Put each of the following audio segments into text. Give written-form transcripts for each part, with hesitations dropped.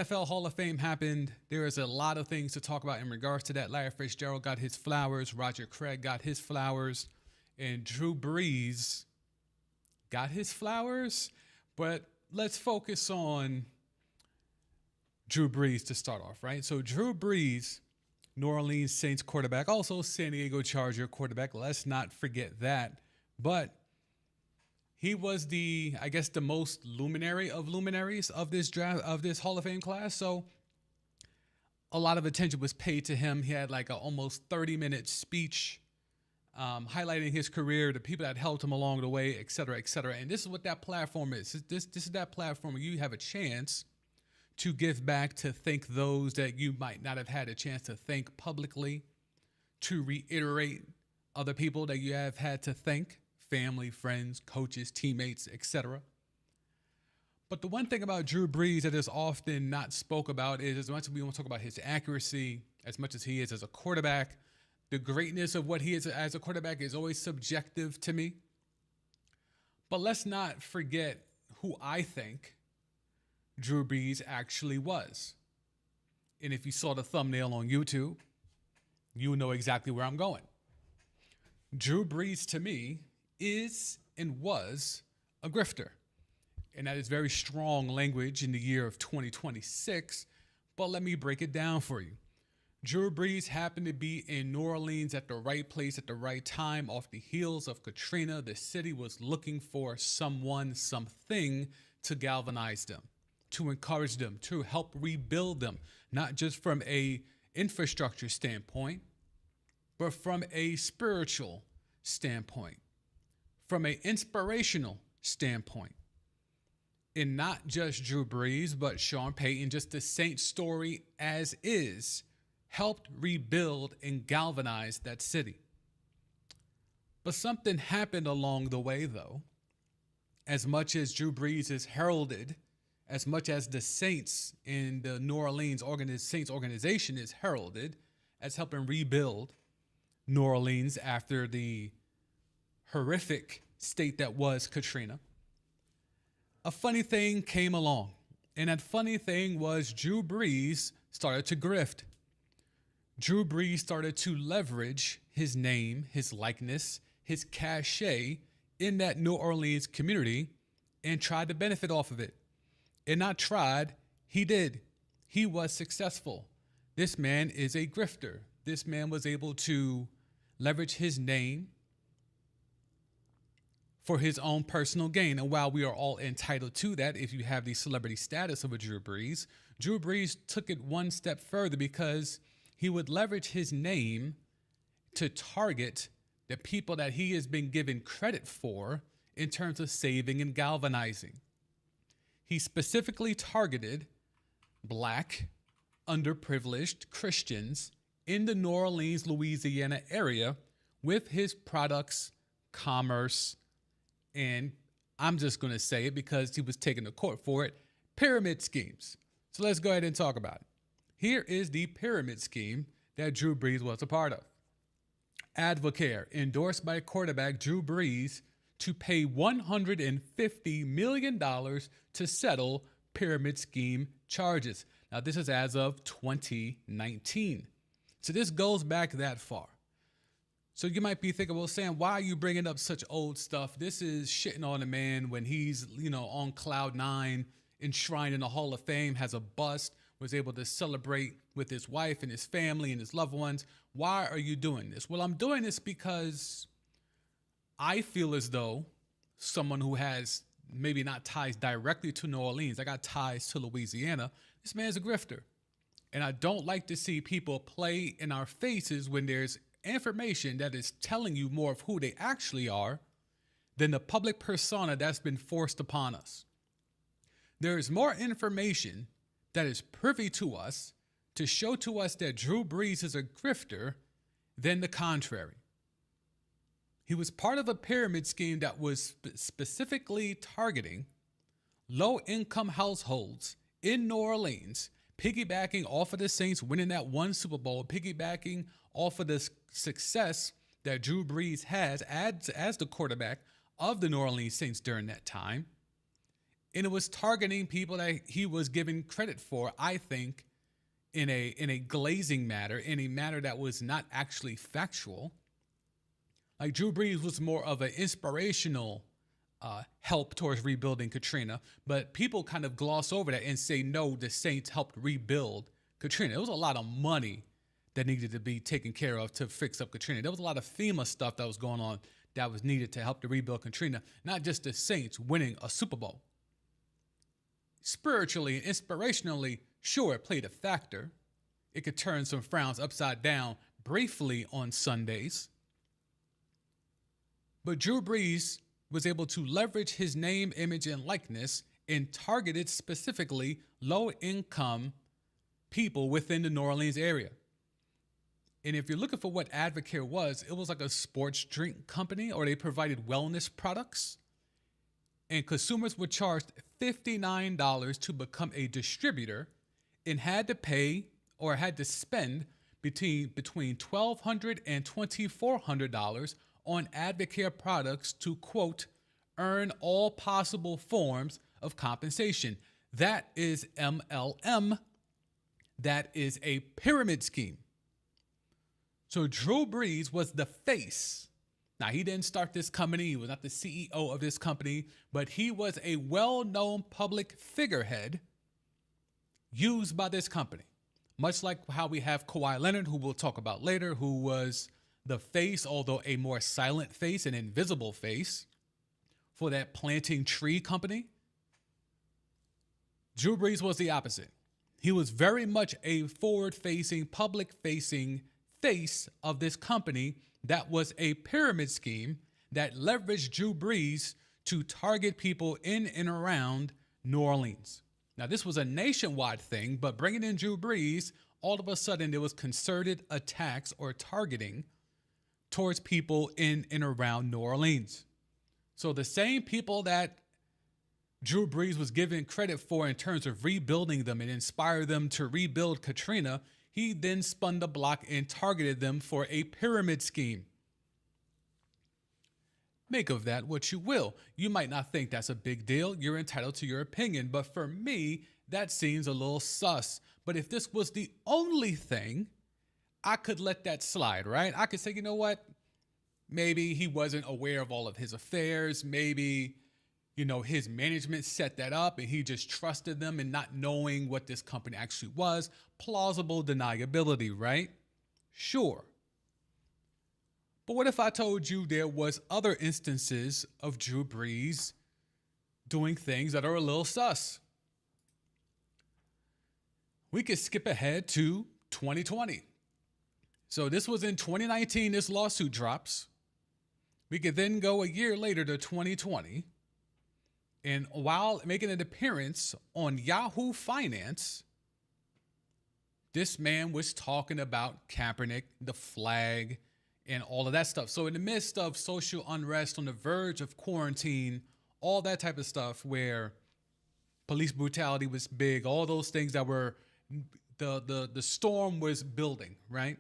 NFL Hall of Fame happened. There is a lot of things to talk about in regards to that. Larry Fitzgerald got his flowers. Roger Craig got his flowers. And Drew Brees got his flowers. But let's focus on Drew Brees to start off, right? So Drew Brees, New Orleans Saints quarterback, also San Diego Charger quarterback. Let's not forget that. But he was I guess, the most luminary of luminaries of this draft, of this Hall of Fame class. So a lot of attention was paid to him. He had like an almost 30-minute speech highlighting his career, the people that helped him along the way, et cetera, et cetera. And this is what that platform is. This is that platform where you have a chance to give back, to thank those that you might not have had a chance to thank publicly, to reiterate other people that you have had to thank. Family, friends, coaches, teammates, etc. But the one thing about Drew Brees that is often not spoke about is, as much as we want to talk about his accuracy, as much as he is as a quarterback, the greatness of what he is as a quarterback is always subjective to me. But let's not forget who I think Drew Brees actually was. And if you saw the thumbnail on YouTube, you know exactly where I'm going. Drew Brees, to me, is and was a grifter. And that is very strong language in the year of 2026, but let me break it down for you. Drew Brees happened to be in New Orleans at the right place at the right time. Off the heels of Katrina, the city was looking for someone, something to galvanize them, to encourage them, to help rebuild them, not just from a infrastructure standpoint, but from a spiritual standpoint, from an inspirational standpoint. And not just Drew Brees, but Sean Payton, just the Saints story as is, helped rebuild and galvanize that city. But something happened along the way, though. As much as Drew Brees is heralded, as much as the Saints in the New Orleans Saints organization is heralded as helping rebuild New Orleans after the horrific state that was Katrina, a funny thing came along. And that funny thing was Drew Brees started to grift. Drew Brees started to leverage his name, his likeness, his cachet in that New Orleans community and tried to benefit off of it. And not tried, he did. He was successful. This man is a grifter. This man was able to leverage his name for his own personal gain. And while we are all entitled to that, if you have the celebrity status of a Drew Brees took it one step further because he would leverage his name to target the people that he has been given credit for in terms of saving and galvanizing. He specifically targeted Black, underprivileged Christians in the New Orleans, Louisiana area with his products, commerce, and I'm just going to say it because he was taken to court for it, pyramid schemes. So let's go ahead and talk about it. Here is the pyramid scheme that Drew Brees was a part of. Advocare endorsed by quarterback Drew Brees to pay $150 million to settle pyramid scheme charges. Now, this is as of 2019. So this goes back that far. So you might be thinking, well, Sam, why are you bringing up such old stuff? This is shitting on a man when he's, on cloud nine, enshrined in the Hall of Fame, has a bust, was able to celebrate with his wife and his family and his loved ones. Why are you doing this? Well, I'm doing this because I feel as though someone who has maybe not ties directly to New Orleans, I got ties to Louisiana, this man's a grifter. And I don't like to see people play in our faces when there's information that is telling you more of who they actually are than the public persona that's been forced upon us. There is more information that is privy to us to show to us that Drew Brees is a grifter than the contrary. He was part of a pyramid scheme that was specifically targeting low-income households in New Orleans, piggybacking off of the Saints winning that one Super Bowl, piggybacking off of the success that Drew Brees has as the quarterback of the New Orleans Saints during that time. And it was targeting people that he was giving credit for, I think, in a glazing matter, in a matter that was not actually factual. Like Drew Brees was more of an inspirational help towards rebuilding Katrina, but people kind of gloss over that and say, no, the Saints helped rebuild Katrina. It was a lot of money that needed to be taken care of to fix up Katrina. There was a lot of FEMA stuff that was going on that was needed to help to rebuild Katrina, not just the Saints winning a Super Bowl. Spiritually and inspirationally, sure, it played a factor. It could turn some frowns upside down briefly on Sundays. But Drew Brees was able to leverage his name, image, and likeness and targeted specifically low-income people within the New Orleans area. And if you're looking for what Advocare was, it was like a sports drink company, or they provided wellness products. And consumers were charged $59 to become a distributor and had to pay or had to spend between $1,200 and $2,400 on Advocare products to, quote, earn all possible forms of compensation. That is MLM. That is a pyramid scheme. So Drew Brees was the face. Now, he didn't start this company. He was not the CEO of this company, but he was a well-known public figurehead used by this company. Much like how we have Kawhi Leonard, who we'll talk about later, who was the face, although a more silent face, an invisible face, for that planting tree company. Drew Brees was the opposite. He was very much a forward-facing, public-facing face of this company that was a pyramid scheme that leveraged Drew Brees to target people in and around New Orleans. Now, this was a nationwide thing, but bringing in Drew Brees, all of a sudden there was concerted attacks or targeting towards people in and around New Orleans. So the same people that Drew Brees was given credit for in terms of rebuilding them and inspire them to rebuild Katrina, he then spun the block and targeted them for a pyramid scheme. Make of that what you will. You might not think that's a big deal. You're entitled to your opinion. But for me, that seems a little sus. But if this was the only thing, I could let that slide, right? I could say, you know what? Maybe he wasn't aware of all of his affairs. Maybe, his management set that up and he just trusted them and not knowing what this company actually was. Plausible deniability, right? Sure. But what if I told you there was other instances of Drew Brees doing things that are a little sus? We could skip ahead to 2020. So this was in 2019, this lawsuit drops. We could then go a year later to 2020. And while making an appearance on Yahoo Finance, this man was talking about Kaepernick, the flag, and all of that stuff. So in the midst of social unrest, on the verge of quarantine, all that type of stuff where police brutality was big, all those things that were, the storm was building, right?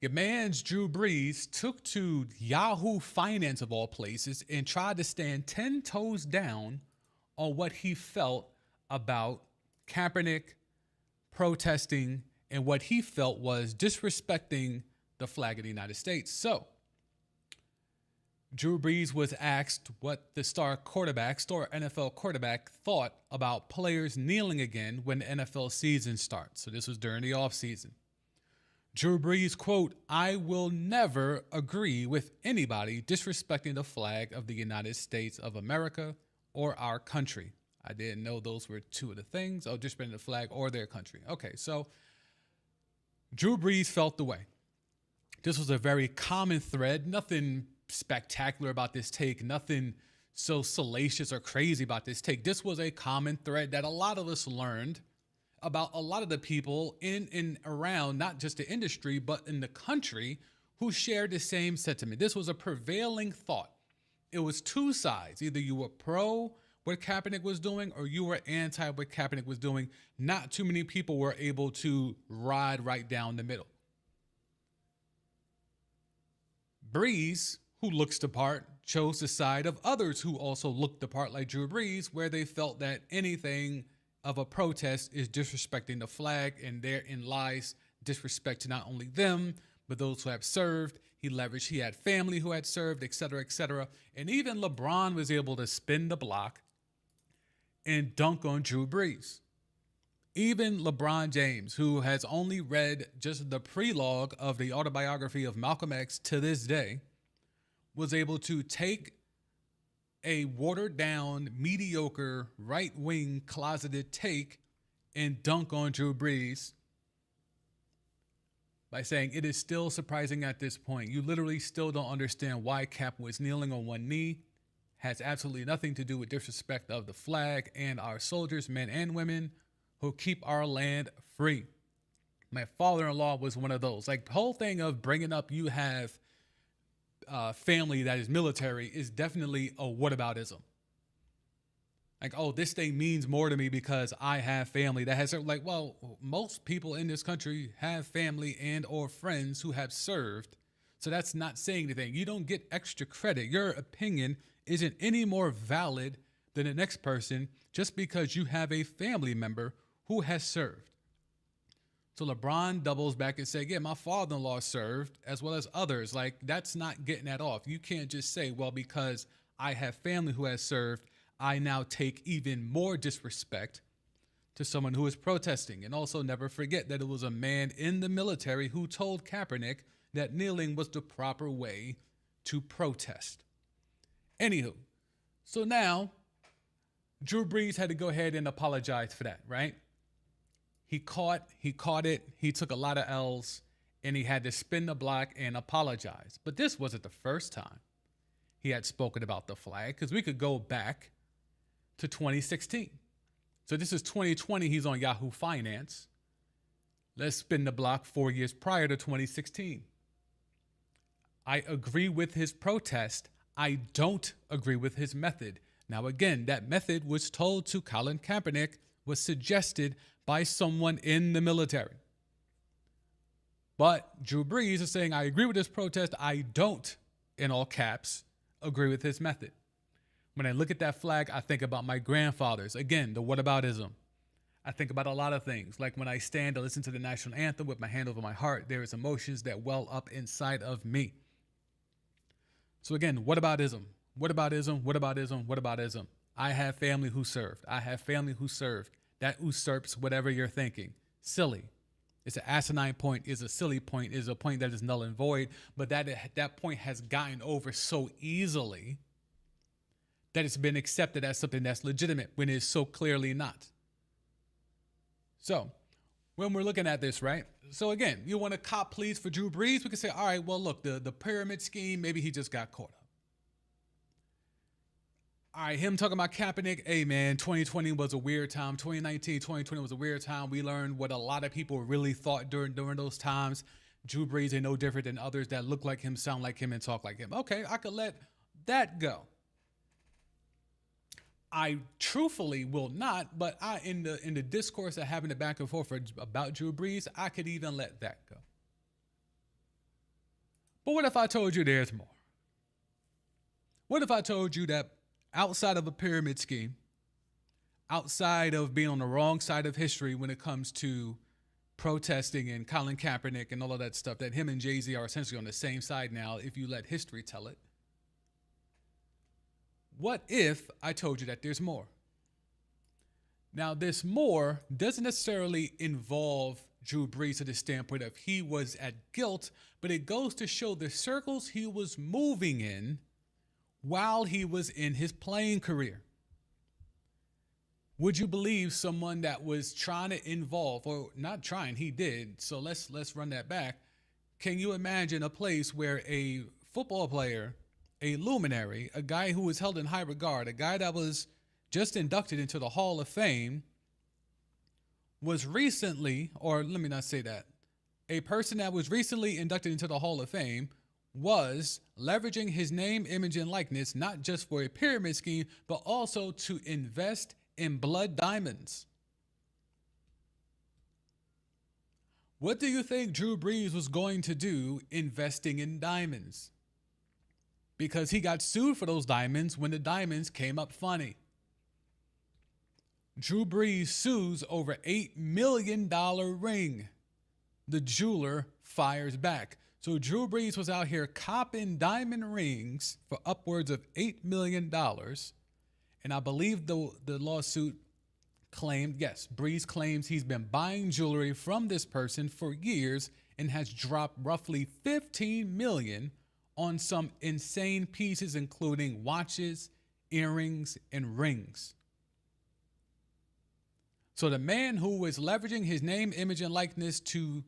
Your man's Drew Brees took to Yahoo Finance, of all places, and tried to stand 10 toes down on what he felt about Kaepernick protesting and what he felt was disrespecting the flag of the United States. So, Drew Brees was asked what the star NFL quarterback, thought about players kneeling again when the NFL season starts. So this was during the offseason. Drew Brees, quote, "I will never agree with anybody disrespecting the flag of the United States of America or our country." I didn't know those were two of the things. Oh, disrespecting the flag or their country. Okay, so Drew Brees felt the way. This was a very common thread. Nothing spectacular about this take. Nothing so salacious or crazy about this take. This was a common thread that a lot of us learned about a lot of the people in and around, not just the industry, but in the country, who shared the same sentiment. This was a prevailing thought. It was two sides. Either you were pro what Kaepernick was doing or you were anti what Kaepernick was doing. Not too many people were able to ride right down the middle. Brees, who looks the part, chose the side of others who also looked the part like Drew Brees, where they felt that anything of a protest is disrespecting the flag, and therein lies disrespect to not only them, but those who have served. He leveraged, he had family who had served, et cetera, et cetera. And even LeBron was able to spin the block and dunk on Drew Brees. Even LeBron James, who has only read just the prelogue of the autobiography of Malcolm X to this day, was able to take a watered down, mediocre, right wing closeted take and dunk on Drew Brees by saying it is still surprising at this point. You literally still don't understand why Cap was kneeling on one knee. Has absolutely nothing to do with disrespect of the flag and our soldiers, men and women, who keep our land free. My father-in-law was one of those. Like, the whole thing of bringing up you have family that is military is definitely a whataboutism. Like, oh, this thing means more to me because I have family that has, like, well, most people in this country have family and or friends who have served. So that's not saying anything. You don't get extra credit. Your opinion isn't any more valid than the next person just because you have a family member who has served. So LeBron doubles back and say, yeah, my father-in-law served as well as others. Like, that's not getting that off. You can't just say, well, because I have family who has served, I now take even more disrespect to someone who is protesting. And also never forget that it was a man in the military who told Kaepernick that kneeling was the proper way to protest. Anywho, so now Drew Brees had to go ahead and apologize for that, right? He caught it. He took a lot of L's, and he had to spin the block and apologize. But this wasn't the first time he had spoken about the flag, because we could go back to 2016. So this is 2020. He's on Yahoo Finance. Let's spin the block 4 years prior to 2016. I agree with his protest. I don't agree with his method. Now, again, that method was told to Colin Kaepernick, was suggested by someone in the military. But Drew Brees is saying, I agree with this protest. I don't, in all caps, agree with his method. When I look at that flag, I think about my grandfathers. Again, the whataboutism. I think about a lot of things. Like when I stand to listen to the national anthem with my hand over my heart, there is emotions that well up inside of me. So again, whataboutism, whataboutism, whataboutism, whataboutism. I have family who served. I have family who served. That usurps whatever you're thinking. Silly. It's an asinine point, is a silly point, is a point that is null and void, but that point has gotten over so easily that it's been accepted as something that's legitimate when it's so clearly not. So when we're looking at this, right? So again, you want to cop pleas for Drew Brees? We can say, all right, well, look, the pyramid scheme, maybe he just got caught up. All right, him talking about Kaepernick, hey man, 2020 was a weird time. 2019, 2020 was a weird time. We learned what a lot of people really thought during those times. Drew Brees ain't no different than others that look like him, sound like him, and talk like him. Okay, I could let that go. I truthfully will not, but in the discourse of having the back and forth about Drew Brees, I could even let that go. But what if I told you there's more? What if I told you that outside of a pyramid scheme, outside of being on the wrong side of history when it comes to protesting and Colin Kaepernick and all of that stuff, that him and Jay-Z are essentially on the same side now if you let history tell it? What if I told you that there's more? Now, this more doesn't necessarily involve Drew Brees to the standpoint of he was at guilt, but it goes to show the circles he was moving in while he was in his playing career. Would you believe someone that was trying to involve, or not trying, he did, so let's run that back. Can you imagine a place where a football player, a luminary, a guy who was held in high regard, a guy that was just inducted into the Hall of Fame, was recently, or let me not say that, a person that was recently inducted into the Hall of Fame was leveraging his name, image, and likeness, not just for a pyramid scheme, but also to invest in blood diamonds? What do you think Drew Brees was going to do investing in diamonds? because he got sued for those diamonds when the diamonds came up funny. Drew Brees sues over $8 million ring. The jeweler fires back. So Drew Brees was out here copping diamond rings for upwards of $8 million. And I believe the lawsuit claimed, yes, Brees claims he's been buying jewelry from this person for years and has dropped roughly $15 million on some insane pieces, including watches, earrings, and rings. So the man who was leveraging his name, image, and likeness to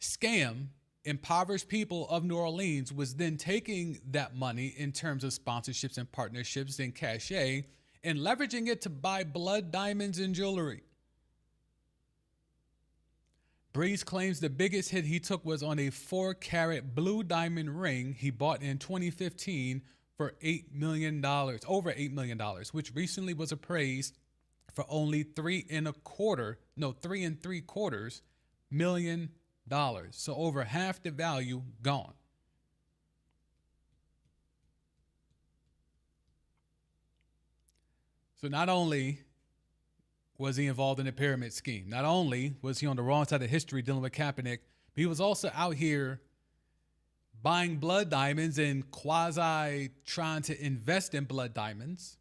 scam impoverished people of New Orleans was then taking that money in terms of sponsorships and partnerships and cachet and leveraging it to buy blood diamonds and jewelry. Brees claims the biggest hit he took was on a 4-carat blue diamond ring he bought in 2015 for $8 million, over $8 million, which recently was appraised for only $3 and three quarters million. So over half the value gone. So not only was he involved in a pyramid scheme, not only was he on the wrong side of history dealing with Kaepernick, but he was also out here buying blood diamonds and quasi trying to invest in blood diamonds.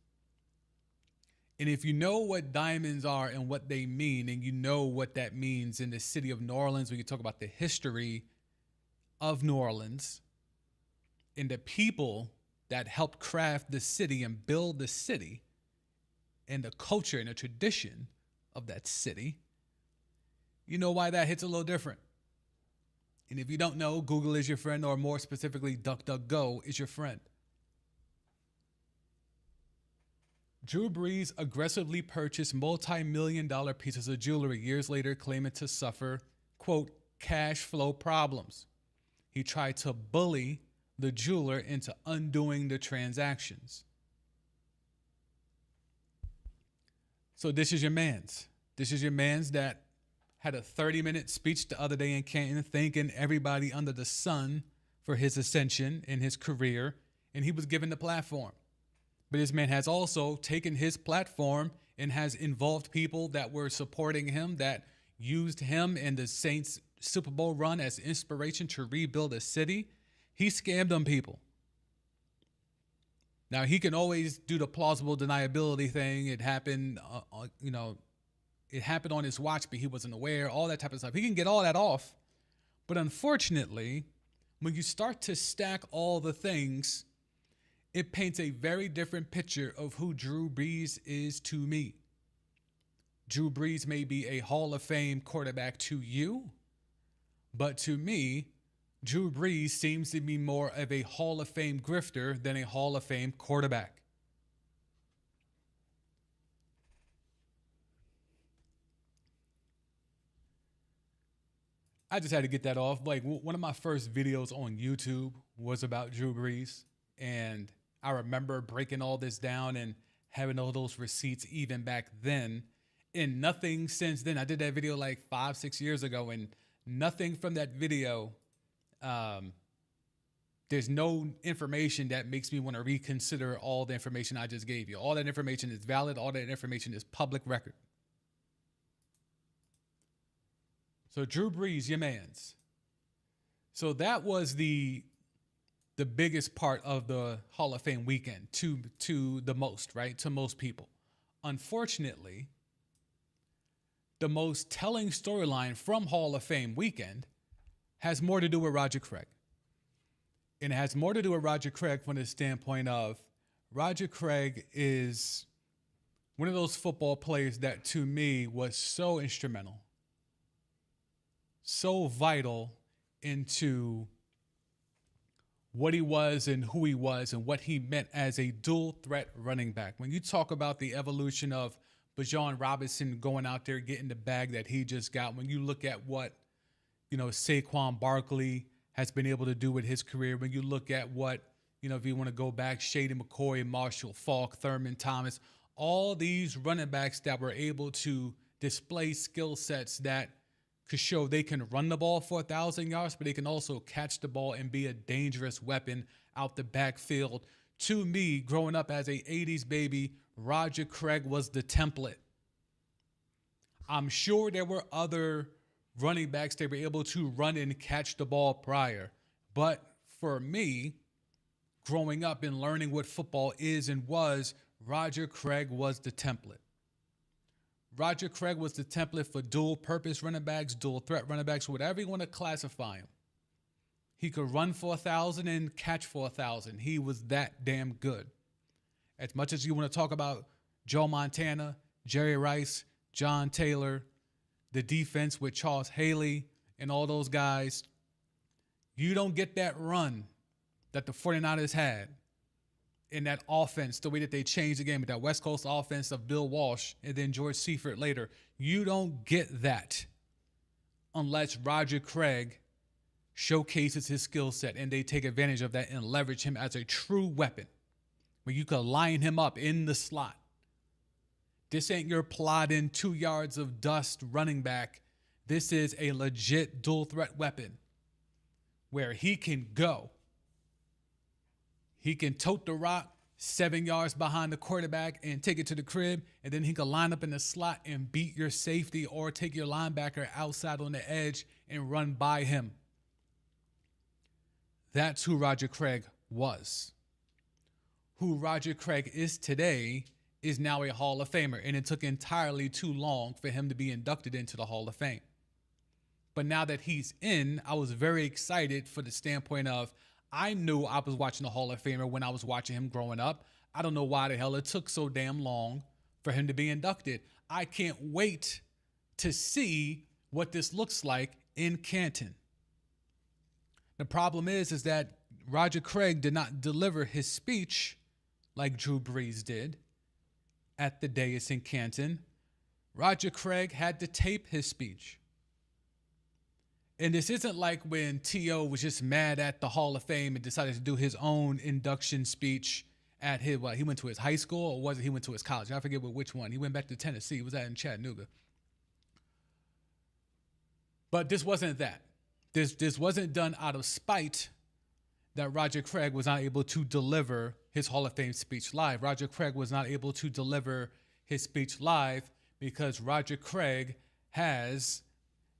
And if you know what diamonds are and what they mean, and you know what that means in the city of New Orleans, when you talk about the history of New Orleans and the people that helped craft the city and build the city and the culture and the tradition of that city, you know why that hits a little different. And if you don't know, Google is your friend, or more specifically, DuckDuckGo is your friend. Drew Brees aggressively purchased multi-million-dollar pieces of jewelry years later, claiming to suffer, quote, cash flow problems. He tried to bully the jeweler into undoing the transactions. So this is your man's. This is your man's that had a 30-minute speech the other day in Canton, thanking everybody under the sun for his ascension in his career, and he was given the platform. But this man has also taken his platform and has involved people that were supporting him, that used him and the Saints Super Bowl run as inspiration to rebuild a city. He scammed them people. Now, he can always do the plausible deniability thing. It happened, it happened on his watch, but he wasn't aware, all that type of stuff. He can get all that off. But unfortunately, when you start to stack all the things, it paints a very different picture of who Drew Brees is to me. Drew Brees may be a Hall of Fame quarterback to you, but to me, Drew Brees seems to be more of a Hall of Fame grifter than a Hall of Fame quarterback. I just had to get that off. Like, one of my first videos on YouTube was about Drew Brees, and I remember breaking all this down and having all those receipts even back then, and nothing since then. I did that video like 5-6 years ago, and nothing from that video, there's no information that makes me want to reconsider all the information I just gave you. All that information is valid. All that information is public record. So Drew Brees, your mans. So that was the biggest part of the Hall of Fame weekend to the most, right? To most people. Unfortunately, the most telling storyline from Hall of Fame weekend has more to do with Roger Craig. And it has more to do with Roger Craig from the standpoint of Roger Craig is one of those football players that to me was so instrumental, so vital into what he was and who he was and what he meant as a dual threat running back. When you talk about the evolution of Bijan Robinson going out there getting the bag that he just got, when you look at what, Saquon Barkley has been able to do with his career, when you look at what, if you want to go back, Shady McCoy, Marshall Faulk, Thurman Thomas, all these running backs that were able to display skill sets that could show they can run the ball for 1,000 yards, but they can also catch the ball and be a dangerous weapon out the backfield. To me, growing up as a 80s baby, Roger Craig was the template. I'm sure there were other running backs that were able to run and catch the ball prior. But for me, growing up and learning what football is and was, Roger Craig was the template. Roger Craig was the template for dual purpose running backs, dual threat running backs, whatever you want to classify him. He could run for 1,000 and catch for 1,000. He was that damn good. As much as you want to talk about Joe Montana, Jerry Rice, John Taylor, the defense with Charles Haley and all those guys, you don't get that run that the 49ers had in that offense, the way that they changed the game with that West Coast offense of Bill Walsh and then George Seifert later. You don't get that unless Roger Craig showcases his skill set and they take advantage of that and leverage him as a true weapon where you could line him up in the slot. This ain't your plodding 2 yards of dust running back. This is a legit dual threat weapon where he can go. He can tote the rock 7 yards behind the quarterback and take it to the crib, and then he can line up in the slot and beat your safety or take your linebacker outside on the edge and run by him. That's who Roger Craig was. Who Roger Craig is today is now a Hall of Famer, and it took entirely too long for him to be inducted into the Hall of Fame. But now that he's in, I was very excited for the standpoint of I knew I was watching the Hall of Famer when I was watching him growing up. I don't know why the hell it took so damn long for him to be inducted. I can't wait to see what this looks like in Canton. The problem is that Roger Craig did not deliver his speech like Drew Brees did at the dais in Canton. Roger Craig had to tape his speech. And this isn't like when T.O. was just mad at the Hall of Fame and decided to do his own induction speech at his, he went to his high school or was it he went to his college? I forget which one. He went back to Tennessee. Was that in Chattanooga? But this wasn't that. This wasn't done out of spite that Roger Craig was not able to deliver his Hall of Fame speech live. Roger Craig was not able to deliver his speech live because Roger Craig has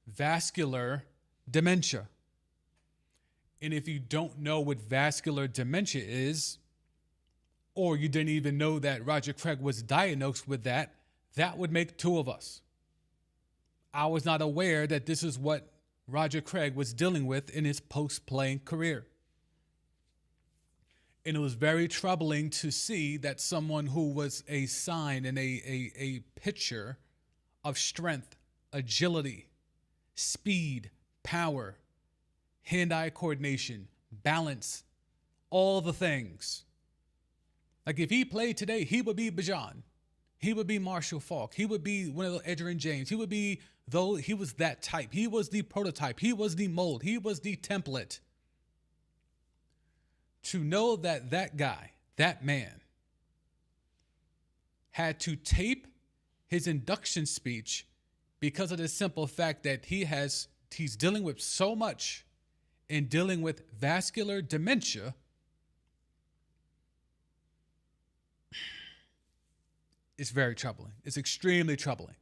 vascular dementia. And if you don't know what vascular dementia is, or you didn't even know that Roger Craig was diagnosed with that, that would make two of us. I was not aware that this is what Roger Craig was dealing with in his post-playing career. And it was very troubling to see that someone who was a sign and a picture of strength, agility, speed, power, hand-eye coordination, balance, all the things. Like if he played today, he would be Bajan. He would be Marshall Faulk. He would be one of the Edgerrin James. He would be, though he was that type. He was the prototype. He was the mold. He was the template. To know that that guy, that man, had to tape his induction speech because of the simple fact that he's dealing with so much and dealing with vascular dementia. It's very troubling. It's extremely troubling.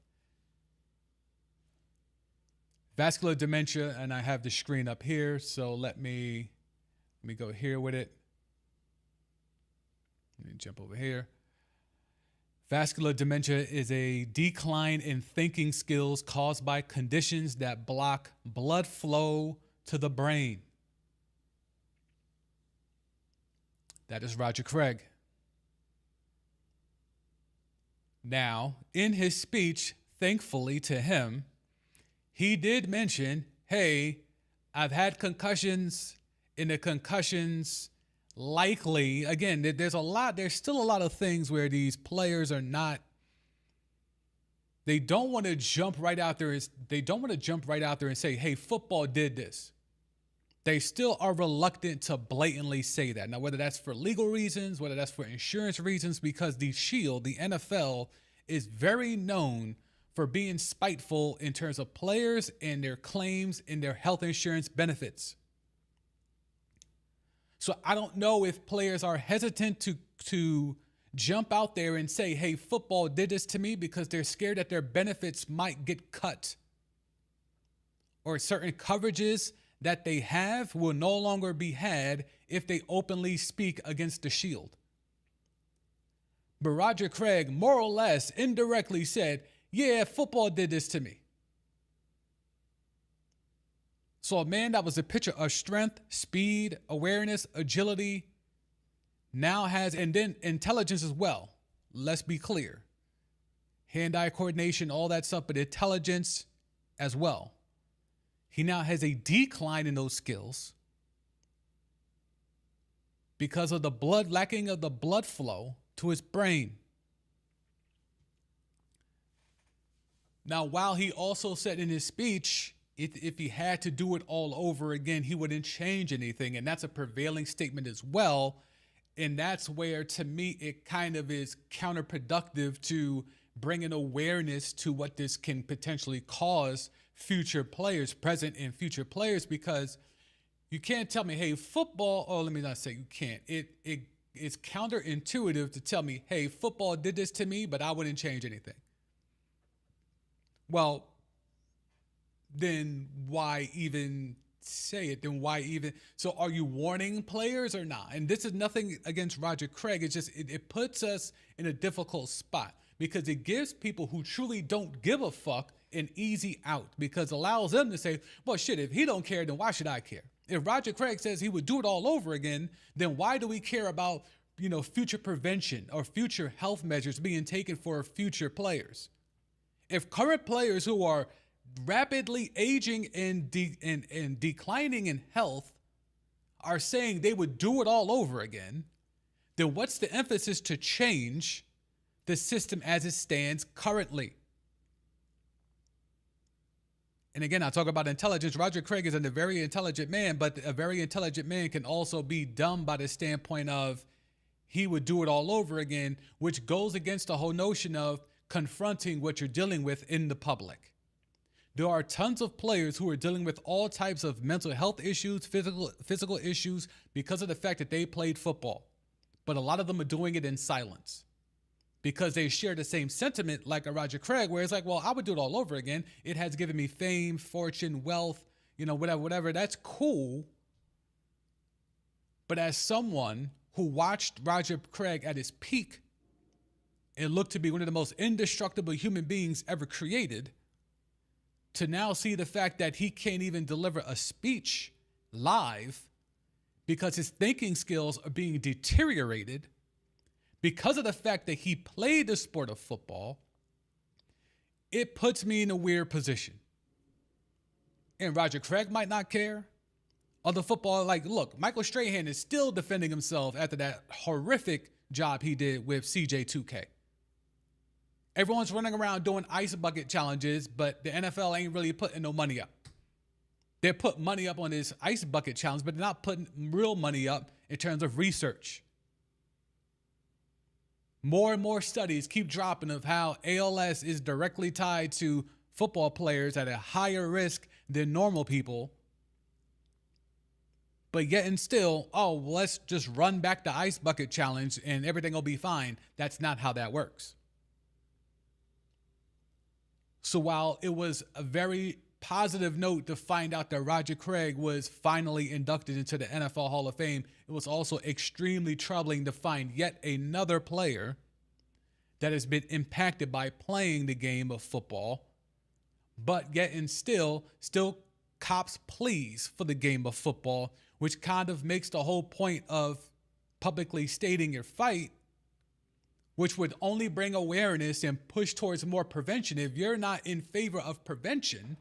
Vascular dementia, and I have the screen up here, so let me go here with it. Let me jump over here. Vascular dementia is a decline in thinking skills caused by conditions that block blood flow to the brain. That is Roger Craig. Now, in his speech, thankfully to him, he did mention, hey, I've had concussions, and the concussions likely, again, there's still a lot of things where these players are not, they don't want to jump right out there and say, hey, football did this. They still are reluctant to blatantly say that. Now, whether that's for legal reasons, whether that's for insurance reasons, because the Shield, the NFL, is very known for being spiteful in terms of players and their claims and their health insurance benefits. So I don't know if players are hesitant to jump out there and say, hey, football did this to me, because they're scared that their benefits might get cut, or certain coverages that they have will no longer be had if they openly speak against the shield. But Roger Craig more or less indirectly said, yeah, football did this to me. So a man that was a picture of strength, speed, awareness, agility, now has, and then intelligence as well. Let's be clear. Hand-eye coordination, all that stuff, but intelligence as well. He now has a decline in those skills because of the lacking of the blood flow to his brain. Now, while he also said in his speech, if he had to do it all over again, he wouldn't change anything. And that's a prevailing statement as well. And that's where, to me, it kind of is counterproductive to bringing awareness to what this can potentially cause future players, present and future players, because you can't tell me, hey, football, let me not say you can't. It's counterintuitive to tell me, hey, football did this to me, but I wouldn't change anything. Well, then why even say it? Then why even? So are you warning players or not? And this is nothing against Roger Craig. It's just, it puts us in a difficult spot, because it gives people who truly don't give a fuck an easy out, because it allows them to say, well, shit, if he don't care, then why should I care? If Roger Craig says he would do it all over again, then why do we care about, future prevention or future health measures being taken for future players? If current players who are rapidly aging and declining in health are saying they would do it all over again, then what's the emphasis to change the system as it stands currently? And again, I talk about intelligence. Roger Craig is a very intelligent man, but a very intelligent man can also be dumb by the standpoint of he would do it all over again, which goes against the whole notion of confronting what you're dealing with in the public. There are tons of players who are dealing with all types of mental health issues, physical issues, because of the fact that they played football. But a lot of them are doing it in silence, because they share the same sentiment like a Roger Craig, where it's like, well, I would do it all over again. It has given me fame, fortune, wealth, whatever. That's cool. But as someone who watched Roger Craig at his peak and looked to be one of the most indestructible human beings ever created, to now see the fact that he can't even deliver a speech live because his thinking skills are being deteriorated because of the fact that he played the sport of football, it puts me in a weird position. And Roger Craig might not care. Other football, look, Michael Strahan is still defending himself after that horrific job he did with CJ2K. Everyone's running around doing ice bucket challenges, but the NFL ain't really putting no money up. They're putting money up on this ice bucket challenge, but they're not putting real money up in terms of research. More and more studies keep dropping of how ALS is directly tied to football players at a higher risk than normal people. But yet and still, let's just run back the ice bucket challenge and everything will be fine. That's not how that works. So while it was a very positive note to find out that Roger Craig was finally inducted into the NFL Hall of Fame, it was also extremely troubling to find yet another player that has been impacted by playing the game of football, but yet and still cops pleas for the game of football, which kind of makes the whole point of publicly stating your fight, which would only bring awareness and push towards more prevention. If you're not in favor of prevention,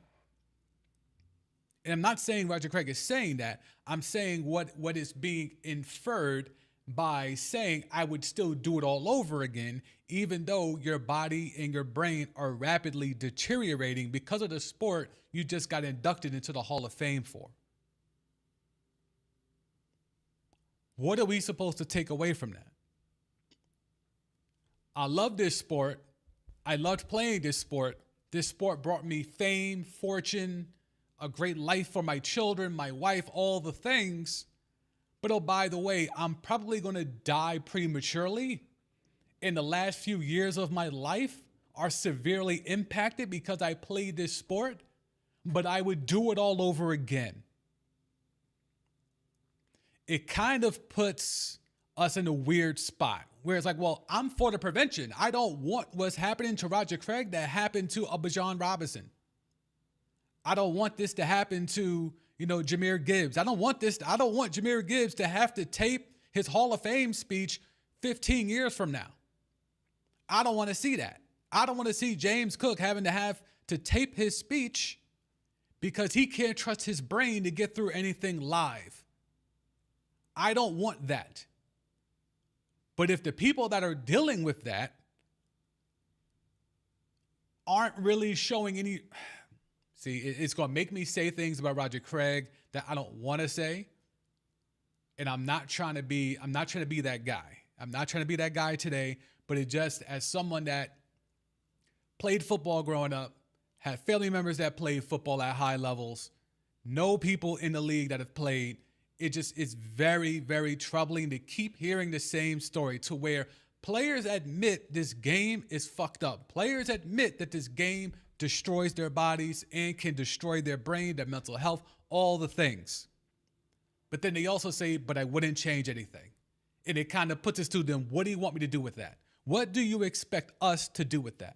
and I'm not saying Roger Craig is saying that, I'm saying what is being inferred by saying I would still do it all over again, even though your body and your brain are rapidly deteriorating because of the sport you just got inducted into the Hall of Fame for. What are we supposed to take away from that? I love this sport. I loved playing this sport. This sport brought me fame, fortune, a great life for my children, my wife, all the things. But oh, by the way, I'm probably going to die prematurely. In the last few years of my life are severely impacted because I played this sport, but I would do it all over again. It kind of puts us in a weird spot where it's like, well, I'm for the prevention. I don't want what's happening to Roger Craig that happened to Bijan Robinson. I don't want this to happen to, Jahmyr Gibbs. I don't want Jahmyr Gibbs to have to tape his Hall of Fame speech 15 years from now. I don't want to see that. I don't want to see James Cook having to have to tape his speech because he can't trust his brain to get through anything live. I don't want that. But if the people that are dealing with that aren't really showing any... See, it's going to make me say things about Roger Craig that I don't want to say. And I'm not trying to be that guy. I'm not trying to be that guy today, but it just, as someone that played football growing up, had family members that played football at high levels, know people in the league that have played, it's very, very troubling to keep hearing the same story to where players admit this game is fucked up. Players admit that this game destroys their bodies and can destroy their brain, their mental health, all the things. But then they also say, but I wouldn't change anything. And it kind of puts us to them, what do you want me to do with that? What do you expect us to do with that?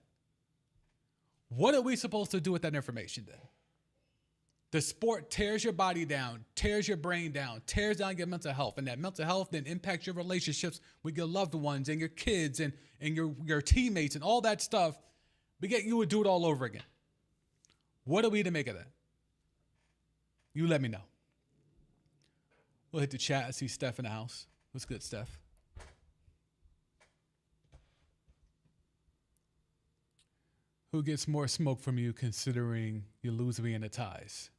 What are we supposed to do with that information then? The sport tears your body down, tears your brain down, tears down your mental health, and that mental health then impacts your relationships with your loved ones and your kids and your teammates and all that stuff. But yet you would do it all over again. What are we to make of that? You let me know. We'll hit the chat. I see Steph in the house. What's good, Steph? Who gets more smoke from you considering you lose me in the ties?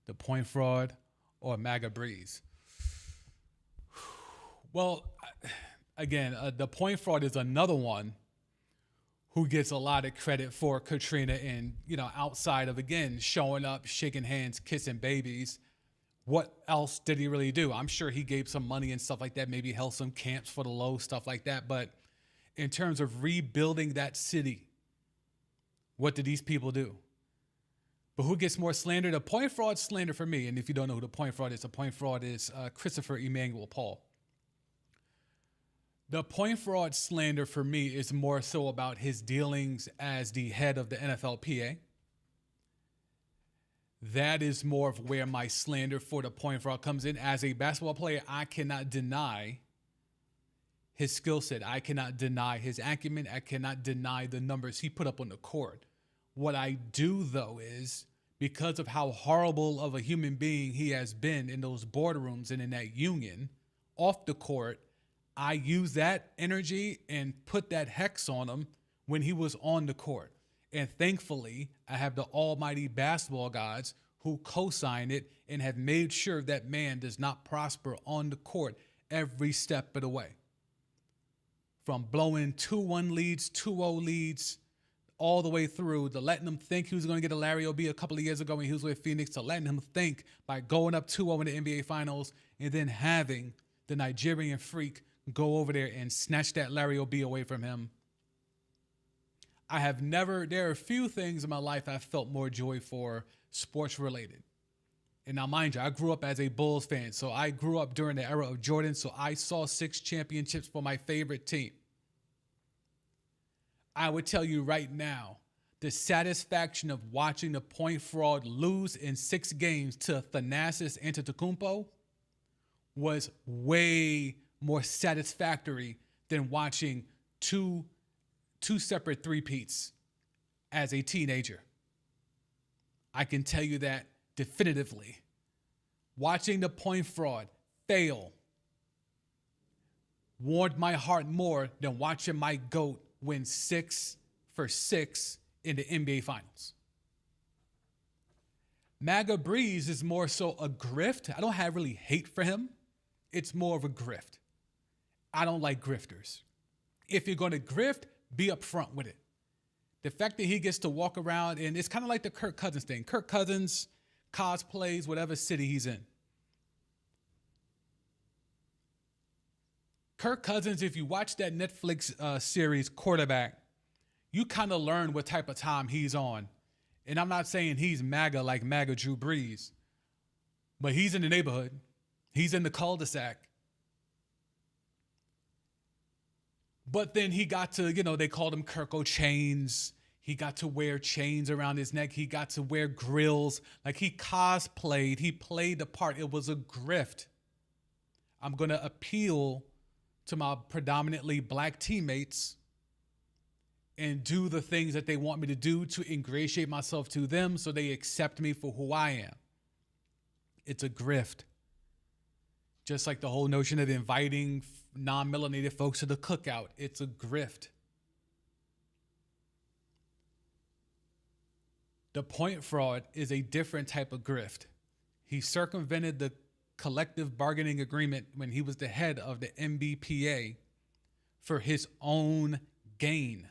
The point fraud or MAGA Brees? Well, again, the point fraud is another one who gets a lot of credit for Katrina and, outside of, again, showing up, shaking hands, kissing babies. What else did he really do? I'm sure he gave some money and stuff like that, maybe held some camps for the low, stuff like that. But in terms of rebuilding that city, what did these people do? But who gets more slander? The point fraud slander for me, and if you don't know who the point fraud is Christopher Emmanuel Paul. The point fraud slander for me is more so about his dealings as the head of the NFLPA. That is more of where my slander for the point fraud comes in. As a basketball player, I cannot deny his skill set. I cannot deny his acumen. I cannot deny the numbers he put up on the court. What I do, though, is because of how horrible of a human being he has been in those boardrooms and in that union, off the court, I use that energy and put that hex on him when he was on the court. And thankfully, I have the almighty basketball gods who co-sign it and have made sure that man does not prosper on the court every step of the way. From blowing 2-1 leads, 2-0 leads, all the way through to letting him think he was going to get a Larry O.B. a couple of years ago when he was with Phoenix, to letting him think by going up 2-0 in the NBA Finals and then having the Nigerian freak go over there and snatch that Larry O.B. away from him. There are a few things in my life I've felt more joy for sports related. And now, mind you, I grew up as a Bulls fan. So I grew up during the era of Jordan. So I saw 6 championships for my favorite team. I would tell you right now, the satisfaction of watching the point fraud lose in 6 games to Thanasis Antetokounmpo was way more satisfactory than watching two separate three-peats as a teenager. I can tell you that definitively. Watching the point fraud fail warmed my heart more than watching my GOAT win 6 for 6 in the NBA Finals. MAGA Brees is more so a grift. I don't have really hate for him. It's more of a grift. I don't like grifters. If you're going to grift, be upfront with it. The fact that he gets to walk around, and it's kind of like the Kirk Cousins thing. Kirk Cousins cosplays whatever city he's in. Kirk Cousins, if you watch that Netflix series, Quarterback, you kind of learn what type of time he's on. And I'm not saying he's MAGA like MAGA Drew Brees, but he's in the neighborhood. He's in the cul-de-sac. But then he got to, they called him Kirko Chains. He got to wear chains around his neck. He got to wear grills. Like he cosplayed. He played the part. It was a grift. I'm going to appeal to my predominantly black teammates and do the things that they want me to do to ingratiate myself to them so they accept me for who I am. It's a grift. Just like the whole notion of inviting non-melanated folks to the cookout. It's a grift. The point fraud is a different type of grift. He circumvented the collective bargaining agreement when he was the head of the NBPA for his own gain.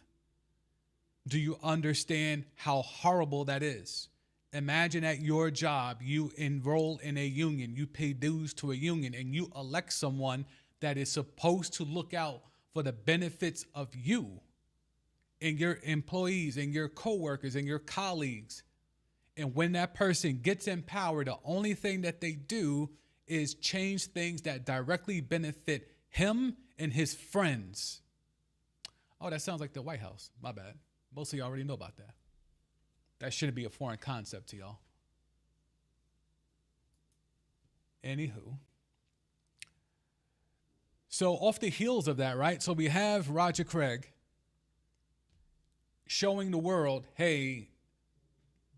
Do you understand how horrible that is? Imagine at your job, you enroll in a union, you pay dues to a union, and you elect someone that is supposed to look out for the benefits of you and your employees and your coworkers and your colleagues. And when that person gets in power, the only thing that they do is change things that directly benefit him and his friends. Oh, that sounds like the White House. My bad. Most of y'all already know about that. That shouldn't be a foreign concept to y'all. Anywho. So off the heels of that, right? So we have Roger Craig showing the world, hey,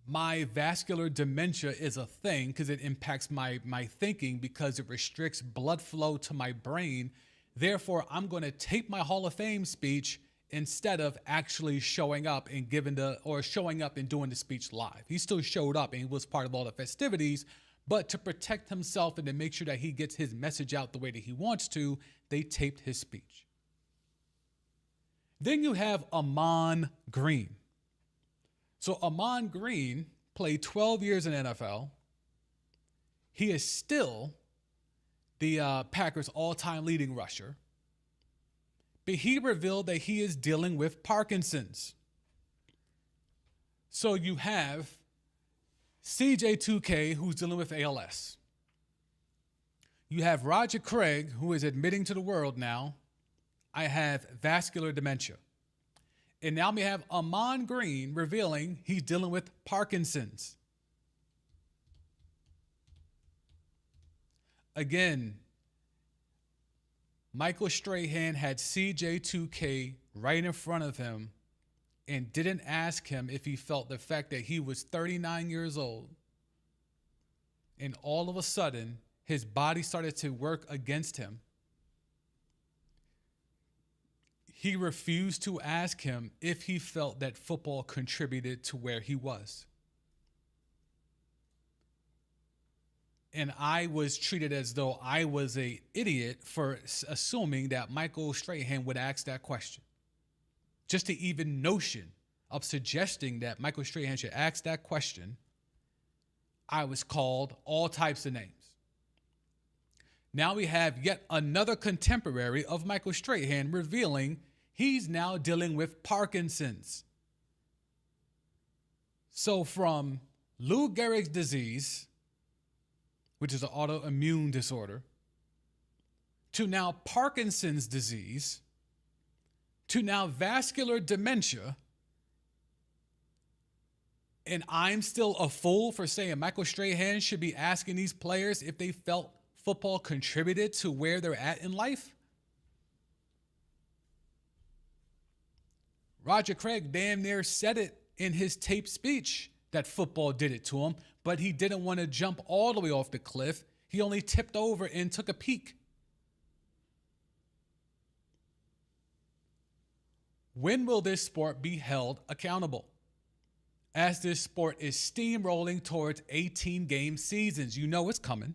my vascular dementia is a thing because it impacts my thinking because it restricts blood flow to my brain. Therefore, I'm going to tape my Hall of Fame speech instead of actually showing up and showing up and doing the speech live. He still showed up and he was part of all the festivities, but to protect himself and to make sure that he gets his message out the way that he wants to, they taped his speech. Then you have Amon Green. So Amon Green played 12 years in NFL. He is still the Packers' all-time leading rusher. But he revealed that he is dealing with Parkinson's. So you have CJ2K, who's dealing with ALS. You have Roger Craig, who is admitting to the world now, I have vascular dementia. And now we have Amon Green revealing he's dealing with Parkinson's. Again, Michael Strahan had CJ2K right in front of him and didn't ask him if he felt the fact that he was 39 years old and all of a sudden his body started to work against him. He refused to ask him if he felt that football contributed to where he was. And I was treated as though I was an idiot for assuming that Michael Strahan would ask that question. Just the even notion of suggesting that Michael Strahan should ask that question, I was called all types of names. Now we have yet another contemporary of Michael Strahan revealing he's now dealing with Parkinson's. So from Lou Gehrig's disease, which is an autoimmune disorder, to now Parkinson's disease, to now vascular dementia, and I'm still a fool for saying Michael Strahan should be asking these players if they felt football contributed to where they're at in life? Roger Craig damn near said it in his taped speech that football did it to him, but he didn't want to jump all the way off the cliff. He only tipped over and took a peek. When will this sport be held accountable? As this sport is steamrolling towards 18-game seasons, you know it's coming.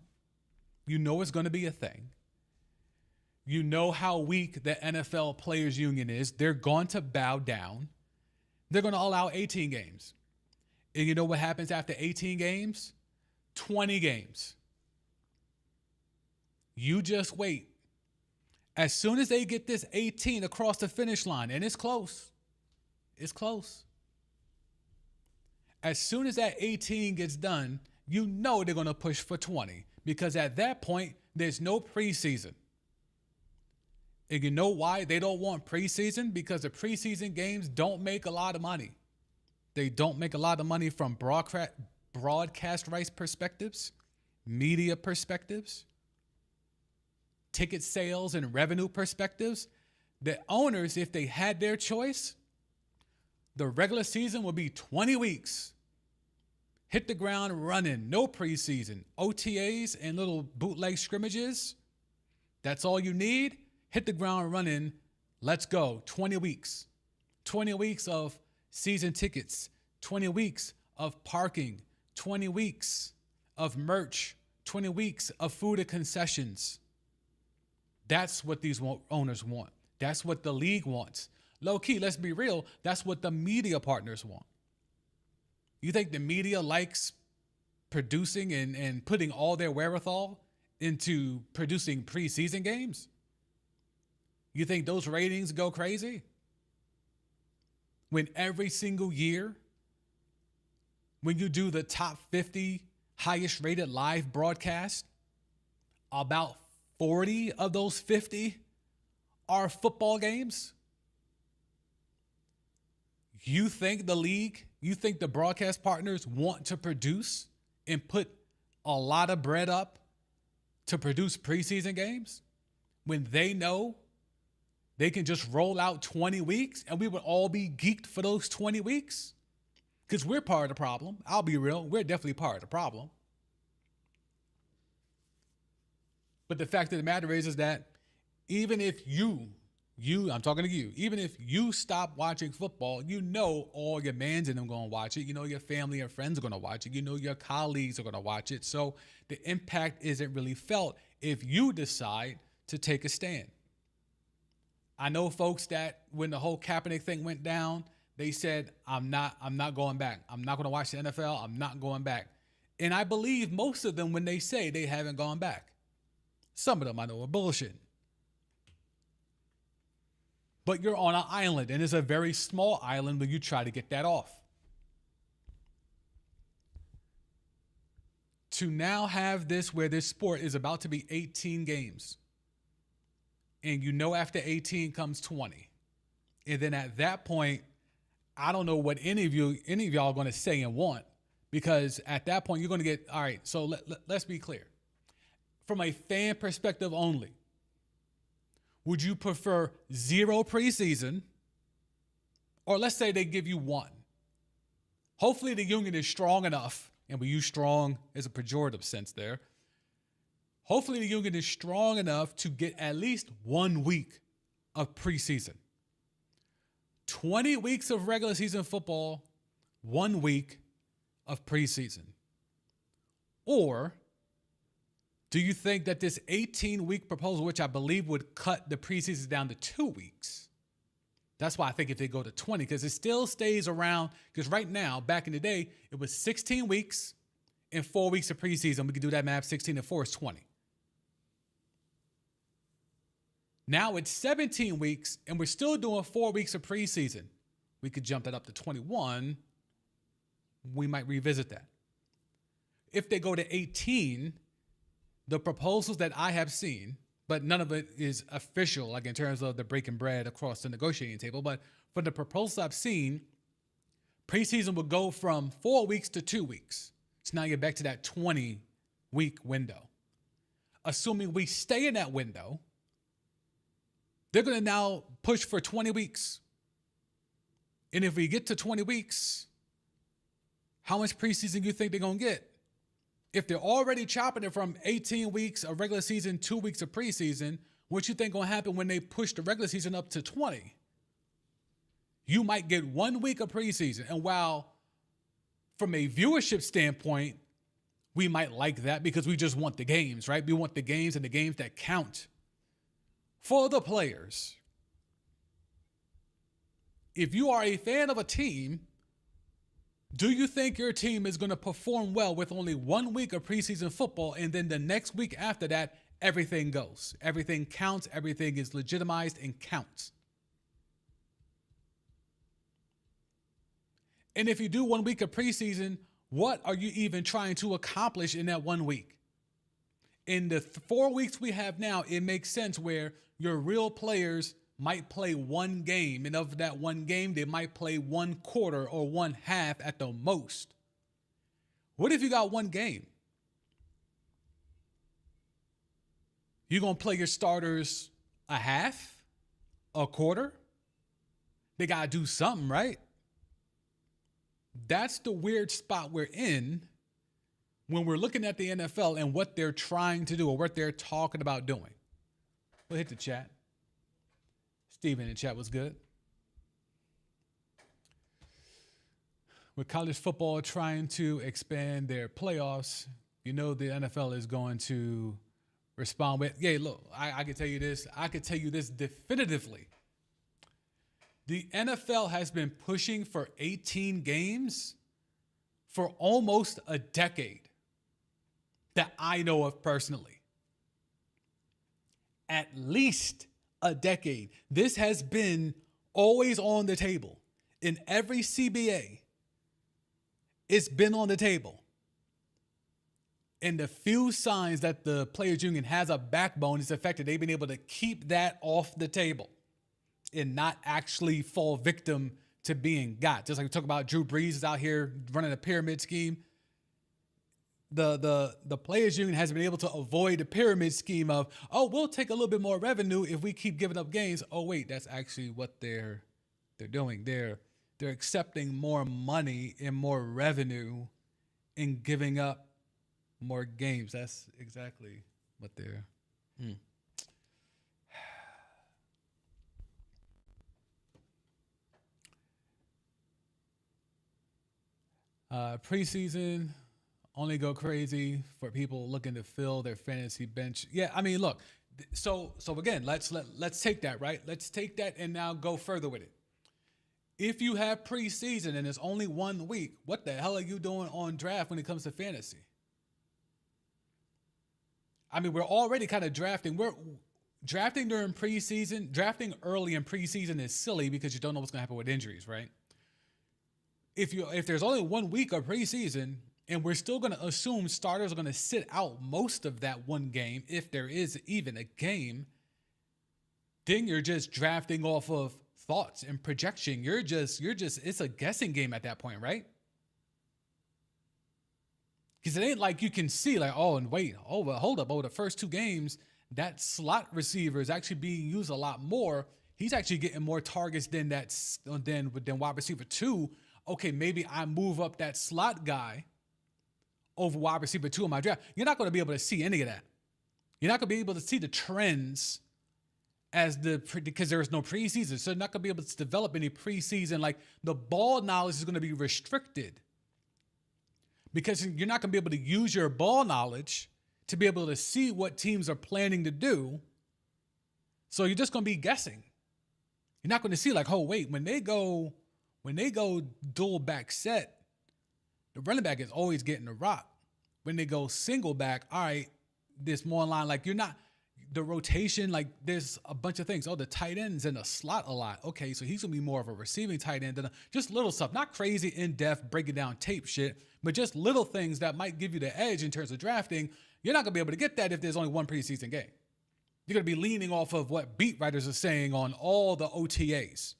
You know it's going to be a thing. You know how weak the NFL Players Union is. They're going to bow down. They're going to allow 18 games. And you know what happens after 18 games? 20 games. You just wait. As soon as they get this 18 across the finish line, and it's close. It's close. As soon as that 18 gets done, you know they're going to push for 20 because at that point, there's no preseason. And you know why they don't want preseason? Because the preseason games don't make a lot of money. They don't make a lot of money from broadcast rights perspectives, media perspectives, ticket sales and revenue perspectives. The owners, if they had their choice, the regular season would be 20 weeks. Hit the ground running, no preseason. OTAs and little bootleg scrimmages, that's all you need. Hit the ground running, let's go. 20 weeks. 20 weeks of season tickets, 20 weeks of parking, 20 weeks of merch, 20 weeks of food and concessions. That's what these owners want. That's what the league wants. Low key, let's be real, that's what the media partners want. You think the media likes producing and putting all their wherewithal into producing preseason games? You think those ratings go crazy? When every single year, when you do the top 50 highest rated live broadcast, about 40 of those 50 are football games? You think the league, you think the broadcast partners want to produce and put a lot of bread up to produce preseason games when they know they can just roll out 20 weeks and we would all be geeked for those 20 weeks? Because we're part of the problem. I'll be real. We're definitely part of the problem. But the fact of the matter is that even if I'm talking to you, even if you stop watching football, you know all your mans in them going to watch it. You know your family and friends are going to watch it. You know your colleagues are going to watch it. So the impact isn't really felt if you decide to take a stand. I know folks that when the whole Kaepernick thing went down, they said, I'm not going back. I'm not going to watch the NFL. I'm not going back. And I believe most of them when they say they haven't gone back. Some of them I know are bullshit. But you're on an island, and it's a very small island when you try to get that off. To now have this where this sport is about to be 18 games, and you know after 18 comes 20. And then at that point, I don't know what any of y'all are going to say and want, because at that point you're going to get, all right, so let's be clear. From a fan perspective only, would you prefer 0 preseason, or let's say they give you 1? Hopefully the union is strong enough, and we use strong as a pejorative sense there. Hopefully the union is strong enough to get at least 1 week of preseason. 20 weeks of regular season football, 1 week of preseason. Or do you think that this 18-week proposal, which I believe would cut the preseason down to 2 weeks? That's why I think if they go to 20, because it still stays around, because right now, back in the day, it was 16 weeks and 4 weeks of preseason. We could do that math, 16 and 4 is 20. Now it's 17 weeks, and we're still doing 4 weeks of preseason. We could jump that up to 21. We might revisit that. If they go to 18, the proposals that I have seen, but none of it is official, like in terms of the breaking bread across the negotiating table, but from the proposals I've seen, preseason would go from 4 weeks to 2 weeks. So now you're back to that 20-week window. Assuming we stay in that window, they're going to now push for 20 weeks. And if we get to 20 weeks, how much preseason do you think they're going to get? If they're already chopping it from 18 weeks of regular season, 2 weeks of preseason, what you think going to happen when they push the regular season up to 20? You might get 1 week of preseason. And while from a viewership standpoint, we might like that because we just want the games, right? We want the games and the games that count. For the players, if you are a fan of a team, do you think your team is going to perform well with only 1 week of preseason football, and then the next week after that, everything goes? Everything counts. Everything is legitimized and counts. And if you do 1 week of preseason, what are you even trying to accomplish in that 1 week? In the 4 weeks we have now, it makes sense where your real players might play one game, and of that one game, they might play one quarter or one half at the most. What if you got one game? You gonna play your starters a half, a quarter? They gotta do something, right? That's the weird spot we're in when we're looking at the NFL and what they're trying to do or what they're talking about doing. We'll hit the chat. Steven in the chat was good. With college football trying to expand their playoffs, you know the NFL is going to respond with, yeah, look, I can tell you this. I can tell you this definitively. The NFL has been pushing for 18 games for almost a decade that I know of personally. At least a decade. This has been always on the table. In every CBA, it's been on the table. And the few signs that the players union has a backbone is the fact that they've been able to keep that off the table and not actually fall victim to being got. Just like we talk about Drew Brees is out here running a pyramid scheme. The players union has been able to avoid the pyramid scheme of, oh, we'll take a little bit more revenue if we keep giving up games. Oh, wait, that's actually what they're doing. They're accepting more money and more revenue and giving up more games. That's exactly what they're. Preseason only go crazy for people looking to fill their fantasy bench. Yeah, I mean, look. So again, let's take that, right? Let's take that and now go further with it. If you have preseason and it's only 1 week, what the hell are you doing on draft when it comes to fantasy? I mean, we're already kind of drafting. We're drafting during preseason. Drafting early in preseason is silly because you don't know what's going to happen with injuries, right? If there's only 1 week of preseason and we're still going to assume starters are going to sit out most of that one game, if there is even a game, then you're just drafting off of thoughts and projection. You're just it's a guessing game at that point, right? Because it ain't like you can see like, oh, and wait, oh, well, hold up. Over the first 2 games, that slot receiver is actually being used a lot more. He's actually getting more targets than wide receiver 2. Okay, maybe I move up that slot guy over wide receiver 2 in my draft. You're not going to be able to see any of that. You're not going to be able to see the trends because there's no preseason. So you're not going to be able to develop any preseason. Like the ball knowledge is going to be restricted because you're not going to be able to use your ball knowledge to be able to see what teams are planning to do. So you're just going to be guessing. You're not going to see like, oh, wait, when they go dual back set, the running back is always getting the rock. When they go single back, all right, there's more in line. Like you're not the rotation. Like there's a bunch of things. Oh, the tight end's in the slot a lot. Okay, so he's gonna be more of a receiving tight end than just little stuff. Not crazy in depth breaking down tape shit, but just little things that might give you the edge in terms of drafting. You're not gonna be able to get that if there's only one preseason game. You're gonna be leaning off of what beat writers are saying on all the OTAs.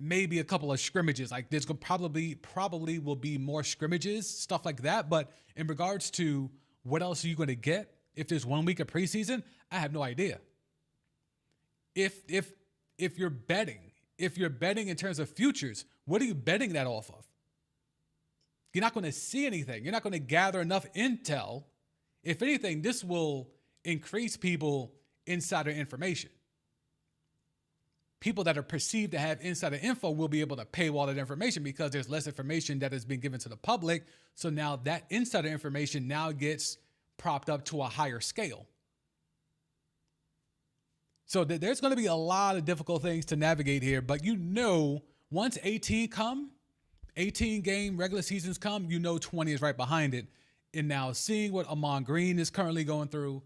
Maybe a couple of scrimmages. Like there's probably will be more scrimmages, stuff like that. But in regards to what else are you going to get if there's 1 week of preseason, I have no idea. If you're betting in terms of futures, what are you betting that off of? You're not going to see anything. You're not going to gather enough intel. If anything, this will increase people insider information. People that are perceived to have insider info will be able to paywall that information because there's less information that has been given to the public. So now that insider information now gets propped up to a higher scale. So there's going to be a lot of difficult things to navigate here. But once 18 game regular seasons come, 20 is right behind it. And now seeing what Amon Green is currently going through,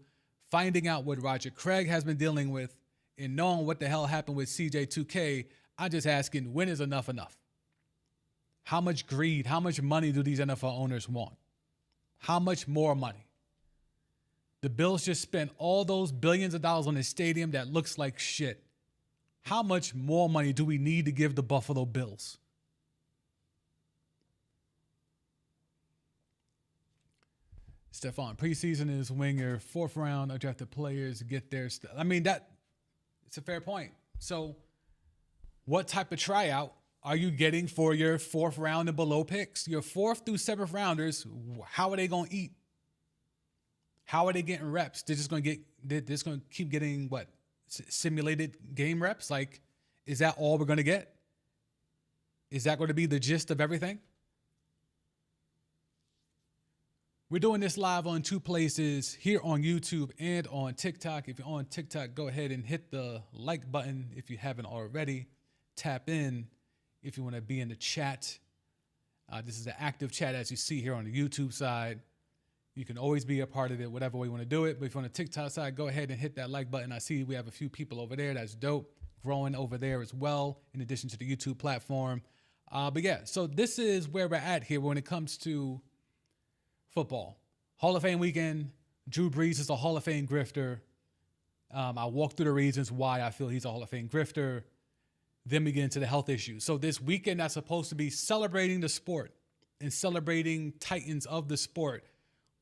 finding out what Roger Craig has been dealing with, and knowing what the hell happened with CJ2K, I'm just asking, when is enough enough? How much greed, how much money do these NFL owners want? How much more money? The Bills just spent all those billions of dollars on a stadium that looks like shit. How much more money do we need to give the Buffalo Bills? Stephon, preseason is when your fourth round undrafted players get their stuff. I mean, it's a fair point. So what type of tryout are you getting for your fourth round and below picks? Your fourth through seventh rounders, how are they going to eat? How are they getting reps? They're just going to keep getting what? Simulated game reps? Like, is that all we're going to get? Is that going to be the gist of everything? We're doing this live on two places, here on YouTube and on TikTok. If you're on TikTok, go ahead and hit the like button if you haven't already. Tap in if you want to be in the chat. This is an active chat, as you see here on the YouTube side. You can always be a part of it, whatever way you want to do it. But if you're on the TikTok side, go ahead and hit that like button. I see we have a few people over there. That's dope. Growing over there as well, in addition to the YouTube platform. But yeah, so this is where we're at here when it comes to football. Hall of Fame weekend. Drew Brees is a Hall of Fame grifter. I'll walk through the reasons why I feel he's a Hall of Fame grifter. Then we get into the health issues. So this weekend that's supposed to be celebrating the sport and celebrating titans of the sport,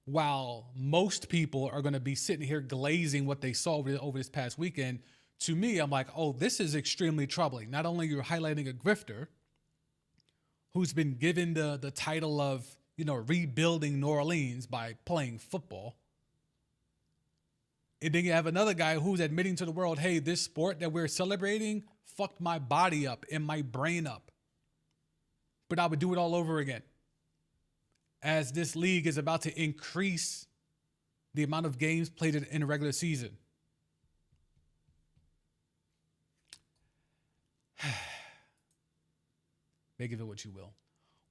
while most people are going to be sitting here glazing what they saw over this past weekend, to me, I'm like, oh, this is extremely troubling. Not only you're highlighting a grifter who's been given the title of, rebuilding New Orleans by playing football. And then you have another guy who's admitting to the world, hey, this sport that we're celebrating fucked my body up and my brain up. But I would do it all over again. As this league is about to increase the amount of games played in a regular season. Make of it what you will.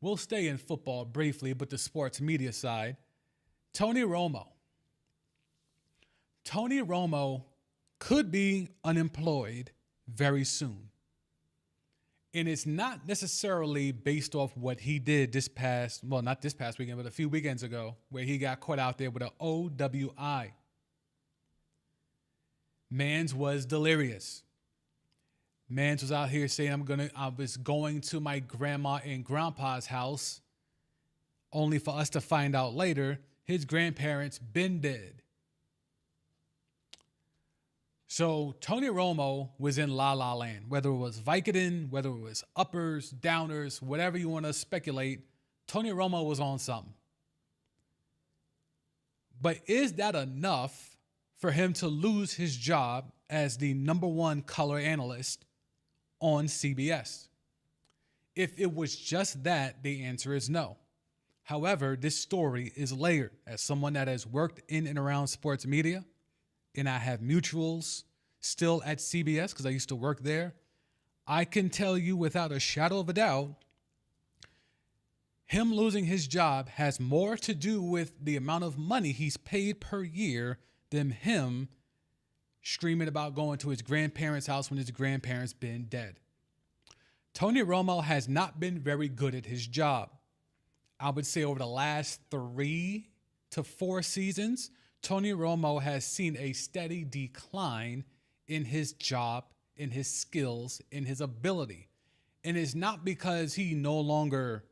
We'll stay in football briefly, but the sports media side. Tony Romo. Tony Romo could be unemployed very soon. And it's not necessarily based off what he did not this past weekend, but a few weekends ago, where he got caught out there with an OWI. Mans was delirious. Mans was out here saying, I was going to my grandma and grandpa's house, only for us to find out later his grandparents been dead. So Tony Romo was in La La Land, whether it was Vicodin, whether it was uppers, downers, whatever you want to speculate, Tony Romo was on something. But is that enough for him to lose his job as the #1 color analyst on CBS? If it was just that, the answer is no. However, this story is layered. As someone that has worked in and around sports media, and I have mutuals still at CBS because I used to work there, I can tell you without a shadow of a doubt, him losing his job has more to do with the amount of money he's paid per year than him screaming about going to his grandparents' house when his grandparents been dead. Tony Romo has not been very good at his job. I would say over the last 3 to 4 seasons, Tony Romo has seen a steady decline in his job, in his skills, in his ability. And it's not because he no longer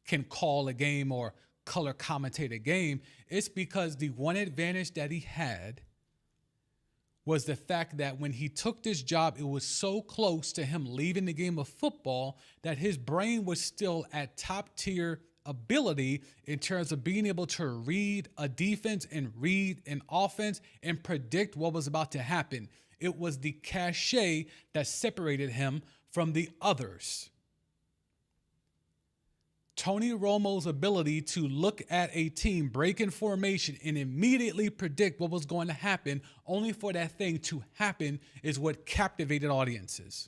can call a game or color commentate a game. It's because the one advantage that he had was the fact that when he took this job, it was so close to him leaving the game of football that his brain was still at top tier ability in terms of being able to read a defense and read an offense and predict what was about to happen. It was the cachet that separated him from the others. Tony Romo's ability to look at a team break in formation and immediately predict what was going to happen, only for that thing to happen, is what captivated audiences.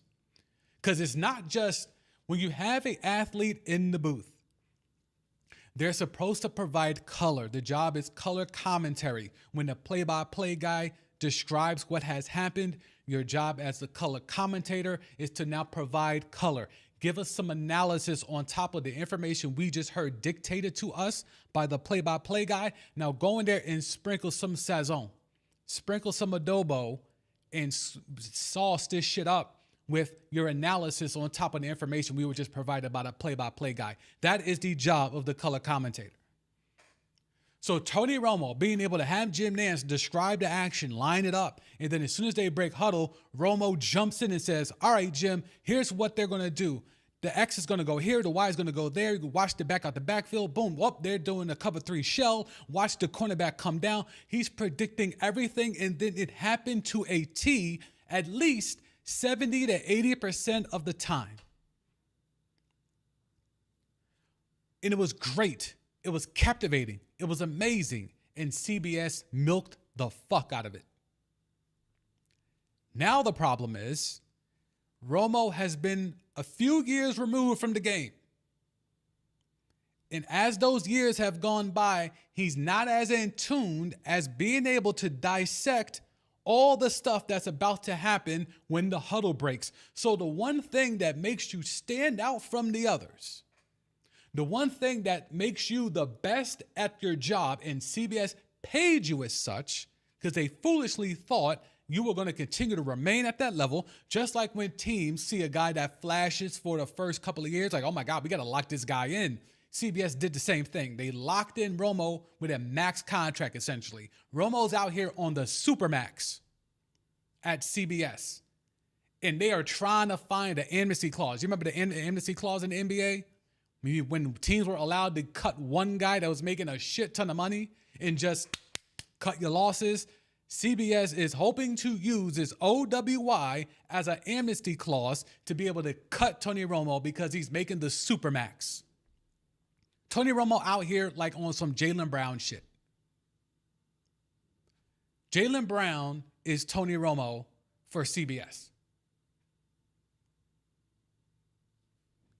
Because it's not just when you have an athlete in the booth, they're supposed to provide color. The job is color commentary. When the play-by-play guy describes what has happened, your job as the color commentator is to now provide color. Give us some analysis on top of the information we just heard dictated to us by the play-by-play guy. Now go in there and sprinkle some sazon, sprinkle some adobo, and sauce this shit up with your analysis on top of the information we were just provided by the play-by-play guy. That is the job of the color commentator. So Tony Romo being able to have Jim Nantz describe the action, line it up, and then as soon as they break huddle, Romo jumps in and says, all right, Jim, here's what they're going to do. The X is going to go here. The Y is going to go there. You can watch the back out the backfield. Boom. Up, they're doing a cover 3 shell. Watch the cornerback come down. He's predicting everything, and then it happened to a T at least 70 to 80% of the time. And it was great. It was captivating. It was amazing. And CBS milked the fuck out of it. Now the problem is Romo has been a few years removed from the game. And as those years have gone by, he's not as in tune as being able to dissect all the stuff that's about to happen when the huddle breaks. So the one thing that makes you stand out from the others, the one thing that makes you the best at your job, and CBS paid you as such because they foolishly thought you were going to continue to remain at that level, just like when teams see a guy that flashes for the first couple of years, like, oh my God, we got to lock this guy in. CBS did the same thing. They locked in Romo with a max contract, essentially. Romo's out here on the supermax at CBS, and they are trying to find an amnesty clause. You remember the amnesty clause in the NBA? When teams were allowed to cut one guy that was making a shit ton of money and just cut your losses, CBS is hoping to use this OWY as an amnesty clause to be able to cut Tony Romo because he's making the supermax. Tony Romo out here like on some Jaylen Brown shit. Jaylen Brown is Tony Romo for CBS.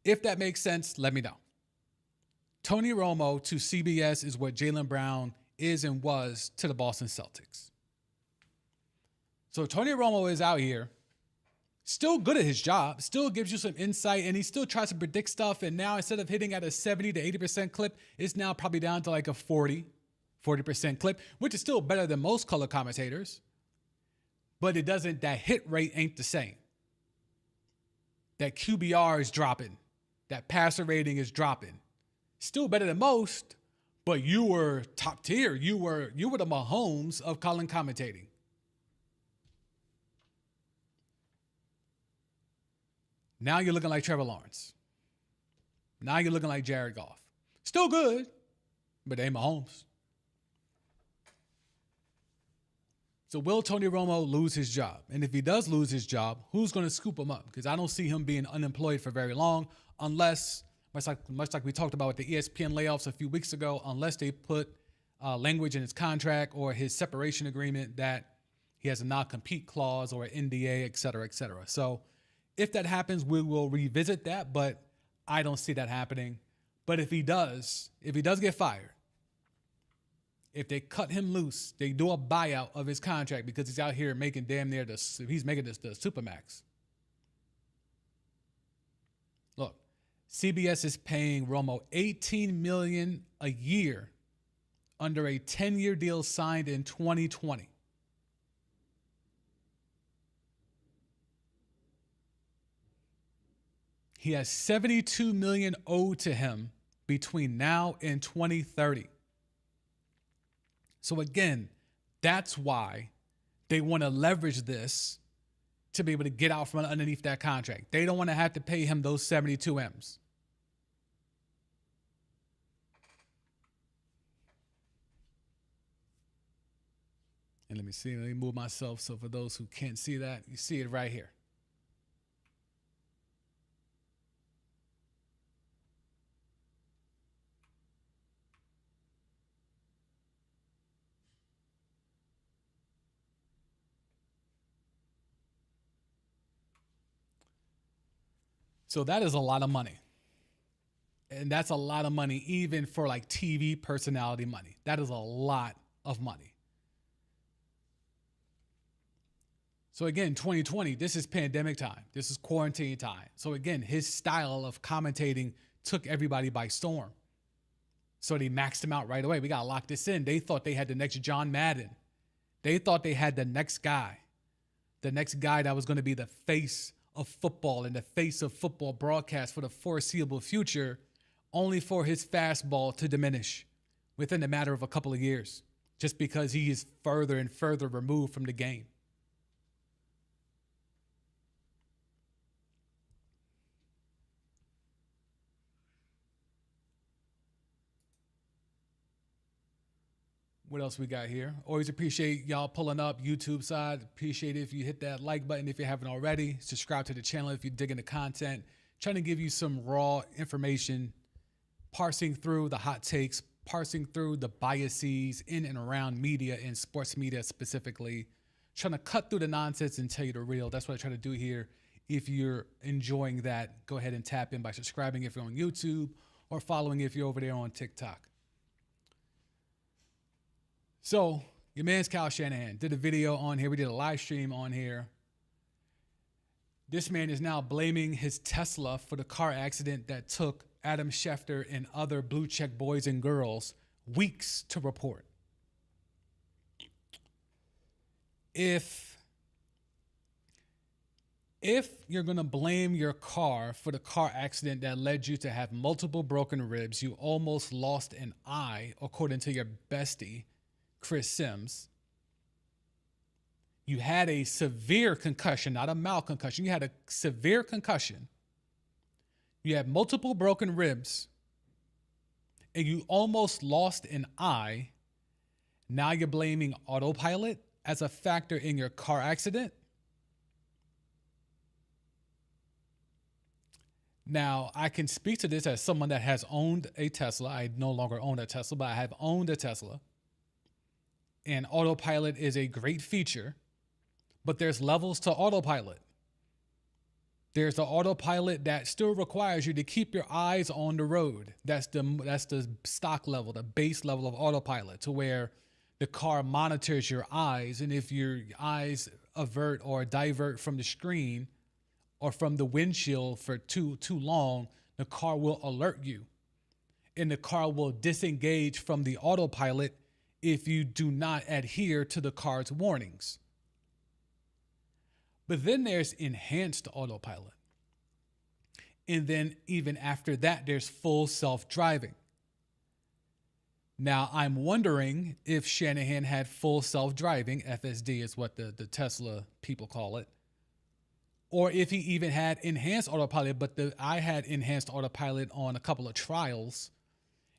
If that makes sense, let me know. Tony Romo to CBS is what Jaylen Brown is and was to the Boston Celtics. So Tony Romo is out here, still good at his job, still gives you some insight, and he still tries to predict stuff. And now instead of hitting at a 70 to 80% clip, it's now probably down to like a 40% clip, which is still better than most color commentators. But that hit rate ain't the same. That QBR is dropping. That passer rating is dropping. Still better than most, but you were top tier. You were the Mahomes of color commentating. Now you're looking like Trevor Lawrence. Now you're looking like Jared Goff. Still good, but they ain't Mahomes. So will Tony Romo lose his job? And if he does lose his job, who's going to scoop him up? Because I don't see him being unemployed for very long unless, much like we talked about with the ESPN layoffs a few weeks ago, unless they put language in his contract or his separation agreement that he has a non-compete clause or an NDA, et cetera, et cetera. So if that happens, we will revisit that, but I don't see that happening. But if he does get fired, if they cut him loose, they do a buyout of his contract because he's out here making damn near he's making this the supermax. Look, CBS is paying Romo $18 million a year under a 10-year deal signed in 2020. He has $72 million owed to him between now and 2030. So again, that's why they want to leverage this to be able to get out from underneath that contract. They don't want to have to pay him those 72 M's. And let me move myself so for those who can't see that, you see it right here. So that is a lot of money. And that's a lot of money, even for like TV personality money. That is a lot of money. So again, 2020, this is pandemic time. This is quarantine time. So again, his style of commentating took everybody by storm. So they maxed him out right away. We got to lock this in. They thought they had the next John Madden. They thought they had the next guy that was going to be the face of football and the face of football broadcast for the foreseeable future, only for his fastball to diminish within a matter of a couple of years, just because he is further and further removed from the game. What else we got here? Always appreciate y'all pulling up YouTube side. Appreciate it if you hit that like button if you haven't already. Subscribe to the channel if you're digging the content. Trying to give you some raw information, parsing through the hot takes, parsing through the biases in and around media and sports media specifically. Trying to cut through the nonsense and tell you the real. That's what I try to do here. If you're enjoying that, go ahead and tap in by subscribing if you're on YouTube or following if you're over there on TikTok. So your man's Kyle Shanahan did a video on here. We did a live stream on here. This man is now blaming his Tesla for the car accident that took Adam Schefter and other blue check boys and girls weeks to report. If you're going to blame your car for the car accident that led you to have multiple broken ribs, you almost lost an eye, according to your bestie, Chris Sims. You had a severe concussion, not a mild concussion. You had a severe concussion. You had multiple broken ribs, and you almost lost an eye. Now you're blaming autopilot as a factor in your car accident. Now, I can speak to this as someone that has owned a Tesla. I no longer own a Tesla, but I have owned a Tesla. And autopilot is a great feature, but there's levels to autopilot. There's the autopilot that still requires you to keep your eyes on the road. That's the stock level, the base level of autopilot, to where the car monitors your eyes. And if your eyes avert or divert from the screen or from the windshield for too long, the car will alert you. And the car will disengage from the autopilot if you do not adhere to the car's warnings. But then there's enhanced autopilot. And then even after that, there's full self-driving. Now, I'm wondering if Shanahan had full self-driving, FSD is what the Tesla people call it, or if he even had enhanced autopilot, but I had enhanced autopilot on a couple of trials.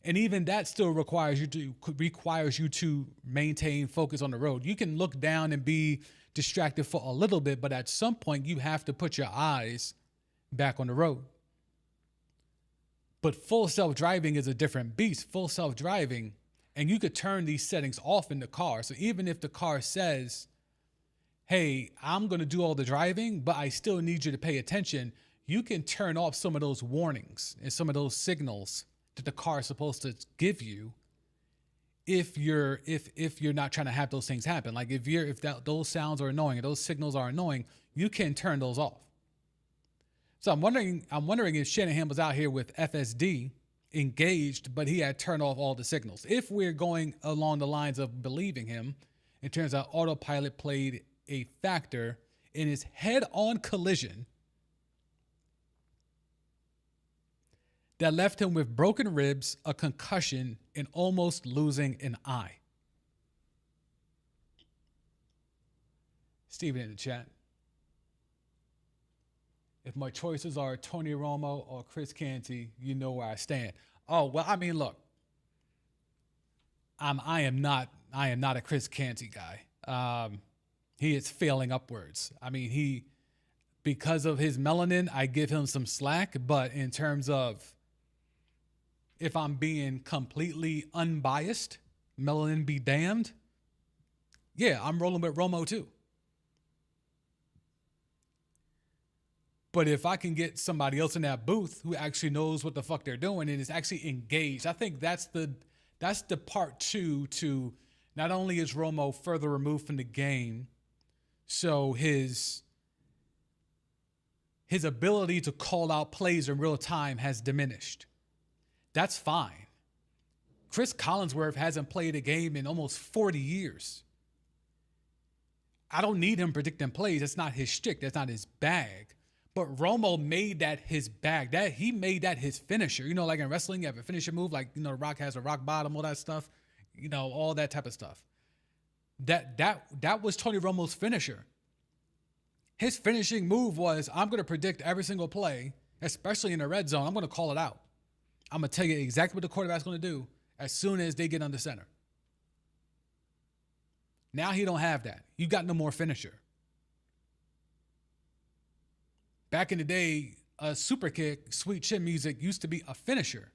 And even that still requires you to maintain focus on the road. You can look down and be distracted for a little bit, but at some point you have to put your eyes back on the road. But full self-driving is a different beast. Full self-driving, and you could turn these settings off in the car. So even if the car says, hey, I'm going to do all the driving, but I still need you to pay attention, you can turn off some of those warnings and some of those signals that the car is supposed to give you if you're not trying to have those things happen. Like if those sounds are annoying, or those signals are annoying, you can turn those off. So I'm wondering if Shanahan was out here with FSD engaged, but he had turned off all the signals. If we're going along the lines of believing him, in terms of autopilot played a factor in his head-on collision that left him with broken ribs, a concussion, and almost losing an eye. Steven in the chat. If my choices are Tony Romo or Chris Canty, you know where I stand. Oh, well, I mean, look, I am not a Chris Canty guy. He is failing upwards. I mean, because of his melanin, I give him some slack, but in terms of if I'm being completely unbiased, melanin be damned, yeah, I'm rolling with Romo too. But if I can get somebody else in that booth who actually knows what the fuck they're doing and is actually engaged, I think that's the part two to not only is Romo further removed from the game, so his ability to call out plays in real time has diminished. That's fine. Chris Collinsworth hasn't played a game in almost 40 years. I don't need him predicting plays. That's not his shtick. That's not his bag. But Romo made that his bag. He made that his finisher. You know, like in wrestling, you have a finisher move, like, you know, Rock has a rock bottom, all that stuff. You know, all that type of stuff. That was Tony Romo's finisher. His finishing move was, I'm going to predict every single play, especially in the red zone. I'm going to call it out. I'm going to tell you exactly what the quarterback's going to do as soon as they get under center. Now he don't have that. You got no more finisher. Back in the day, a super kick, sweet chin music, used to be a finisher.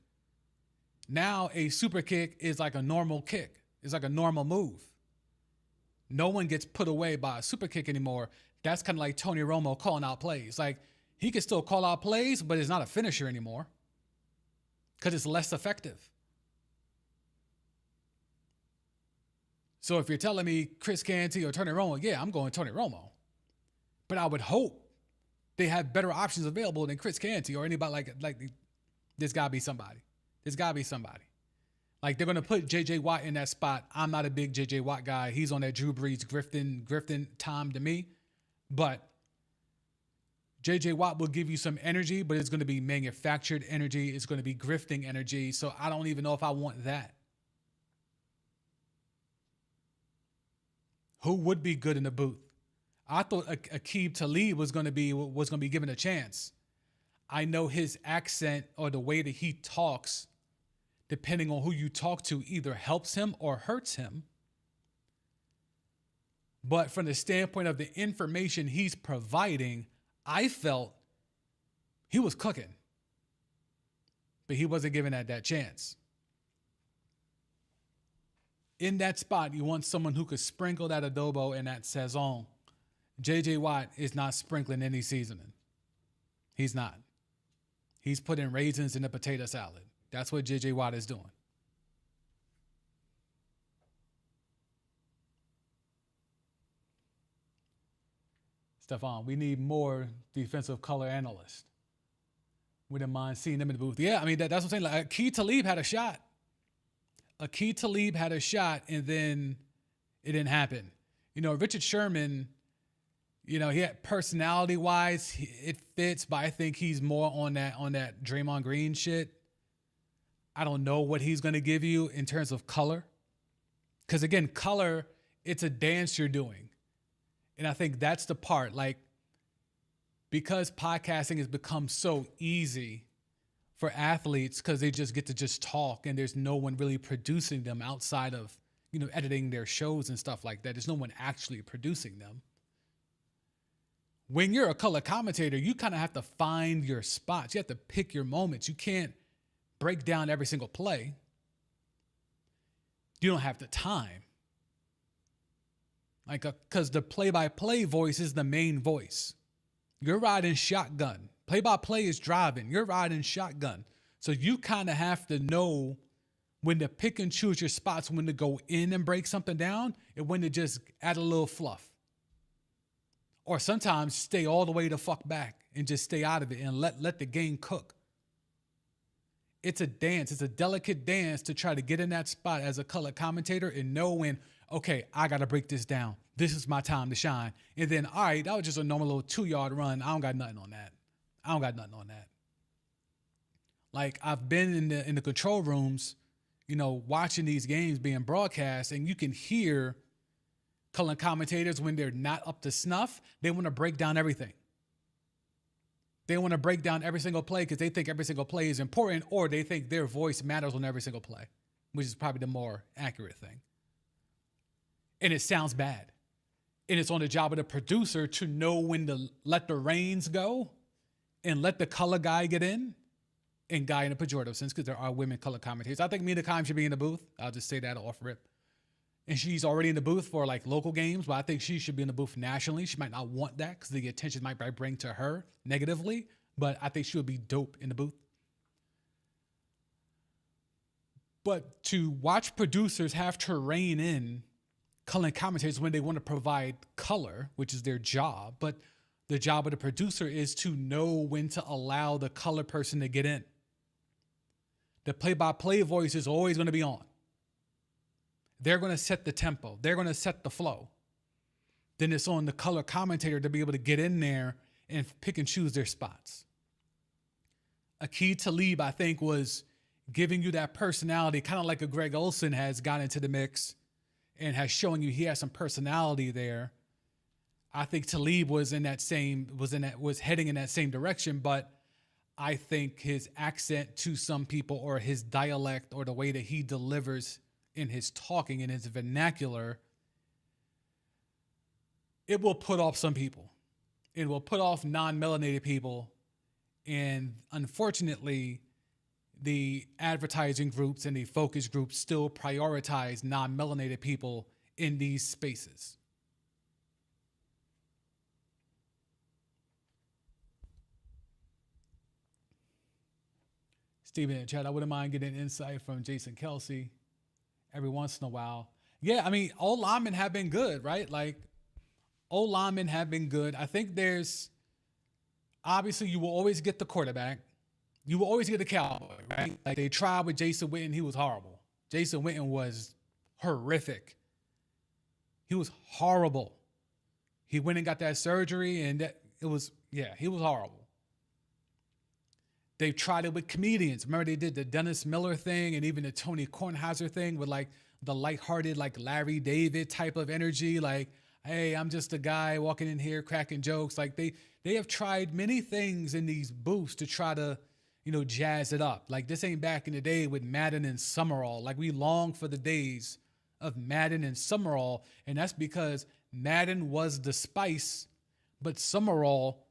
Now a super kick is like a normal kick. It's like a normal move. No one gets put away by a super kick anymore. That's kind of like Tony Romo calling out plays. Like, he can still call out plays, but it's not a finisher anymore because it's less effective. So if you're telling me Chris Canty or Tony Romo, yeah, I'm going Tony Romo. But I would hope they have better options available than Chris Canty or anybody like there's got to be somebody. There's got to be somebody. Like, they're going to put J.J. Watt in that spot. I'm not a big J.J. Watt guy. He's on that Drew Brees Griffin time to me. But J.J. Watt will give you some energy, but it's going to be manufactured energy. It's going to be grifting energy. So I don't even know if I want that. Who would be good in the booth? I thought Aqib Talib was going to be given a chance. I know his accent or the way that he talks, depending on who you talk to, either helps him or hurts him. But from the standpoint of the information he's providing, I felt he was cooking. But he wasn't given that chance. In that spot, you want someone who could sprinkle that adobo and that saison. J.J. Watt is not sprinkling any seasoning. He's not. He's putting raisins in a potato salad. That's what J.J. Watt is doing. Stephon, we need more defensive color analysts. We didn't mind seeing them in the booth. Yeah, I mean, that's what I'm saying. Like, Aqib Talib had a shot. Aqib Talib had a shot, and then it didn't happen. You know, Richard Sherman, you know, he had personality-wise, it fits, but I think he's more on that Draymond Green shit. I don't know what he's going to give you in terms of color. Because, again, color, it's a dance you're doing. And I think that's the part, like, because podcasting has become so easy for athletes because they just get to just talk and there's no one really producing them outside of, you know, editing their shows and stuff like that. There's no one actually producing them. When you're a color commentator, you kind of have to find your spots. You have to pick your moments. You can't break down every single play. You don't have the time. Like, because the play-by-play voice is the main voice. You're riding shotgun. Play-by-play is driving. You're riding shotgun. So you kind of have to know when to pick and choose your spots, when to go in and break something down, and when to just add a little fluff. Or sometimes stay all the way the fuck back and just stay out of it and let the game cook. It's a dance. It's a delicate dance to try to get in that spot as a color commentator and know when, okay, I got to break this down. This is my time to shine. And then, all right, that was just a normal little 2-yard run. I don't got nothing on that. Like, I've been in the control rooms, you know, watching these games being broadcast, and you can hear color commentators when they're not up to snuff. They want to break down everything. They want to break down every single play because they think every single play is important, or they think their voice matters on every single play, which is probably the more accurate thing. And it sounds bad. And it's on the job of the producer to know when to let the reins go and let the color guy get in. And guy in a pejorative sense, because there are women color commentators. I think Mina Kimes should be in the booth. I'll just say that off rip. and she's already in the booth for like local games, but I think she should be in the booth nationally. She might not want that because the attention might bring to her negatively, but I think she would be dope in the booth. But to watch producers have to rein in color commentators when they want to provide color, which is their job, but the job of the producer is to know when to allow the color person to get in. The play-by-play voice is always going to be on. They're going to set the tempo. They're going to set the flow. Then it's on the color commentator to be able to get in there and pick and choose their spots. Aqib Talib, I think, was giving you that personality, kind of like a Greg Olson has got into the mix and has shown you he has some personality there. I think Talib was heading in that same direction, but I think his accent to some people, or his dialect, or the way that he delivers in his talking, in his vernacular, it will put off some people. It will put off non-melanated people. And unfortunately, the advertising groups and the focus groups still prioritize non-melanated people in these spaces. Steven in chat, I wouldn't mind getting insight from Jason Kelsey every once in a while. Yeah, I mean, old linemen have been good, right? Like, old linemen have been good. I think there's, obviously, you will always get the quarterback. You will always get the cowboy, right? Like, they tried with Jason Witten. He was horrible. Jason Witten was horrific. He was horrible. He went and got that surgery, and he was horrible. They've tried it with comedians. Remember, they did the Dennis Miller thing and even the Tony Kornheiser thing with like the lighthearted, like Larry David type of energy. Like, hey, I'm just a guy walking in here cracking jokes. Like they have tried many things in these booths to try to, jazz it up. Like, this ain't back in the day with Madden and Summerall. Like, we long for the days of Madden and Summerall, and that's because Madden was the spice, but Summerall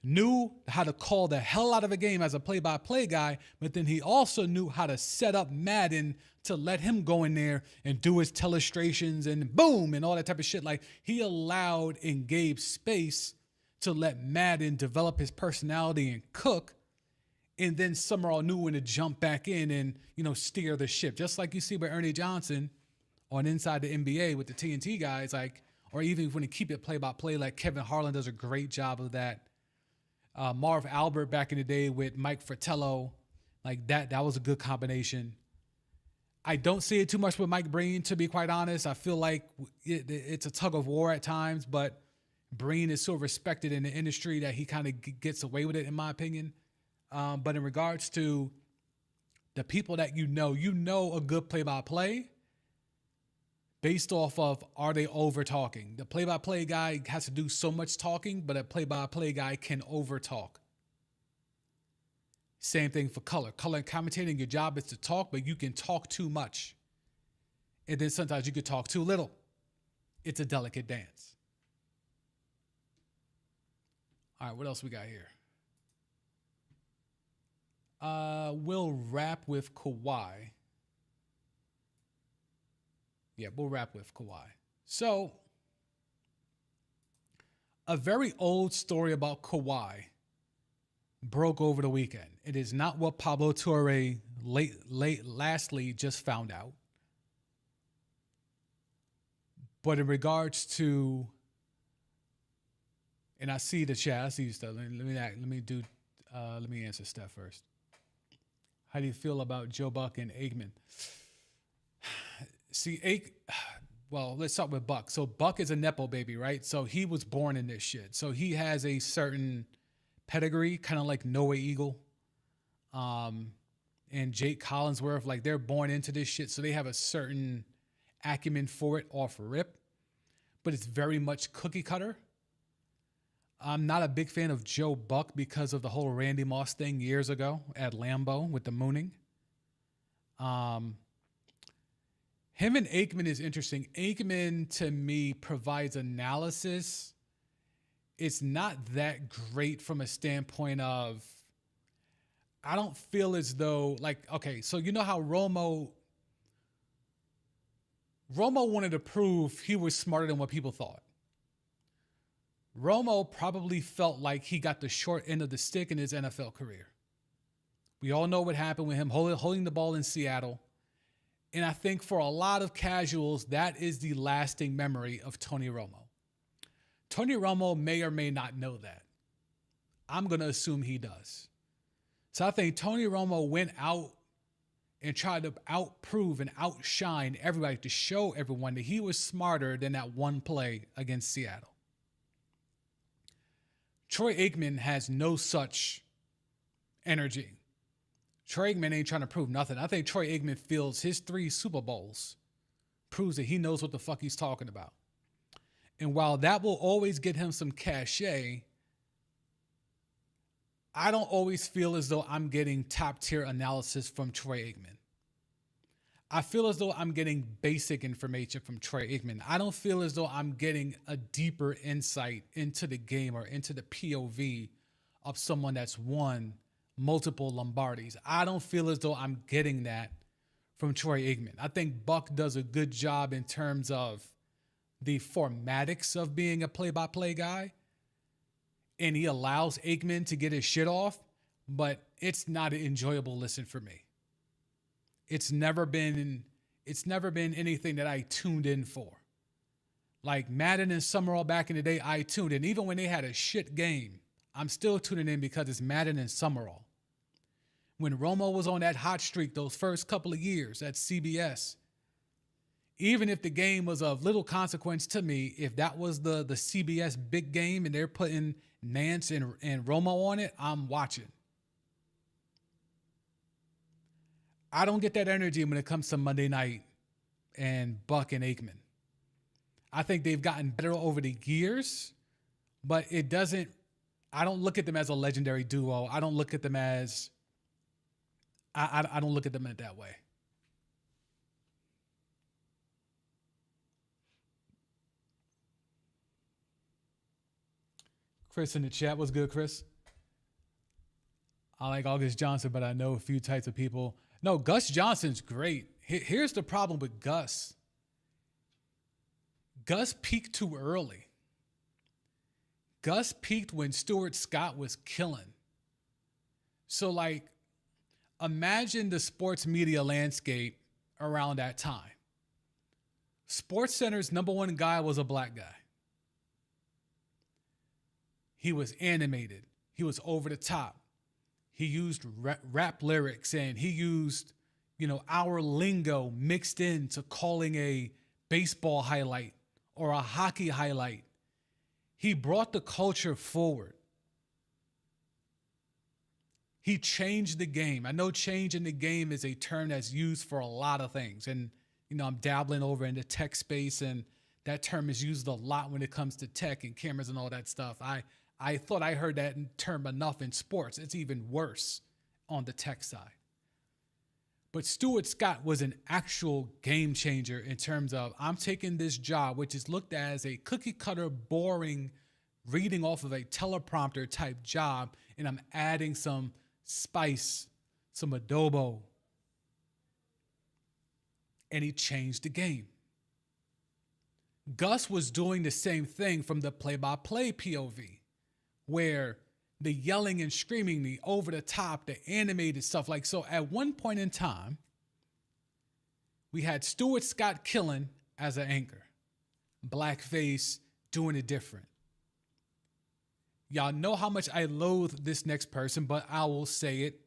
knew how to call the hell out of a game as a play-by-play guy, but then he also knew how to set up Madden to let him go in there and do his telestrations and boom and all that type of shit. Like, he allowed and gave space to let Madden develop his personality and cook, and then Summerall knew when to jump back in and, steer the ship. Just like you see with Ernie Johnson on Inside the NBA with the TNT guys, like, or even when he keep it play-by-play, like Kevin Harlan does a great job of that. Marv Albert back in the day with Mike Fratello, like that was a good combination. I don't see it too much with Mike Breen, to be quite honest. I feel like it's a tug of war at times, but Breen is so respected in the industry that he kind of gets away with it, in my opinion. But in regards to the people that you know a good play-by-play based off of, are they over talking? The play-by-play guy has to do so much talking, but a play-by-play guy can over talk. Same thing for color. Color and commentating, your job is to talk, but you can talk too much. And then sometimes you could talk too little. It's a delicate dance. All right, what else we got here? We'll wrap with Kawhi. Yeah, we'll wrap with Kawhi. So, a very old story about Kawhi broke over the weekend. It is not what Pablo Torre lastly just found out. But in regards to, and I see the chat, I see you stuff. Let me answer Steph first. How do you feel about Joe Buck and Aikman? See, well, let's start with Buck. So Buck is a Nepo baby, right? So he was born in this shit. So he has a certain pedigree, kind of like Noah Eagle and Jake Collinsworth. Like, they're born into this shit. So they have a certain acumen for it off rip. But it's very much cookie cutter. I'm not a big fan of Joe Buck because of the whole Randy Moss thing years ago at Lambeau with the mooning. Him and Aikman is interesting. Aikman, to me, provides analysis. It's not that great from a standpoint of, I don't feel as though, like, okay, so you know how Romo Romo wanted to prove he was smarter than what people thought. Romo probably felt like he got the short end of the stick in his NFL career. We all know what happened with him holding the ball in Seattle. And I think for a lot of casuals, that is the lasting memory of Tony Romo. Tony Romo may or may not know that. I'm going to assume he does. So I think Tony Romo went out and tried to outprove and outshine everybody to show everyone that he was smarter than that one play against Seattle. Troy Aikman has no such energy. Troy Aikman ain't trying to prove nothing. I think Troy Aikman feels his 3 Super Bowls proves that he knows what the fuck he's talking about. And while that will always get him some cachet, I don't always feel as though I'm getting top tier analysis from Troy Aikman. I feel as though I'm getting basic information from Troy Aikman. I don't feel as though I'm getting a deeper insight into the game or into the POV of someone that's won multiple Lombardis. I don't feel as though I'm getting that from Troy Aikman. I think Buck does a good job in terms of the formatics of being a play-by-play guy, and he allows Aikman to get his shit off, but it's not an enjoyable listen for me. It's never been anything that I tuned in for. Like Madden and Summerall back in the day, I tuned in. Even when they had a shit game, I'm still tuning in because it's Madden and Summerall. When Romo was on that hot streak those first couple of years at CBS, even if the game was of little consequence to me, if that was the CBS big game and they're putting Nance and Romo on it, I'm watching. I don't get that energy when it comes to Monday night and Buck and Aikman. I think they've gotten better over the years, but I don't look at them as a legendary duo. I don't look at them as, I don't look at them that way. Chris in the chat, what's good, Chris? I like August Johnson, but I know a few types of people. No, Gus Johnson's great. Here's the problem with Gus. Gus peaked too early. Gus peaked when Stuart Scott was killing. So, like, imagine the sports media landscape around that time. SportsCenter's number one guy was a black guy. He was animated. He was over the top. He used rap lyrics, and he used, our lingo mixed into calling a baseball highlight or a hockey highlight. He brought the culture forward. He changed the game. I know change in the game is a term that's used for a lot of things. And, I'm dabbling over in the tech space, and that term is used a lot when it comes to tech and cameras and all that stuff. I thought I heard that term enough in sports. It's even worse on the tech side. But Stuart Scott was an actual game changer in terms of, I'm taking this job, which is looked at as a cookie cutter, boring, reading off of a teleprompter type job, and I'm adding some spice, some adobo. And he changed the game. Gus was doing the same thing from the play-by-play POV, where the yelling and screaming, the over the top, the animated stuff. Like, so at one point in time, we had Stuart Scott killing as an anchor, blackface, doing it different. Y'all know how much I loathe this next person, but I will say it.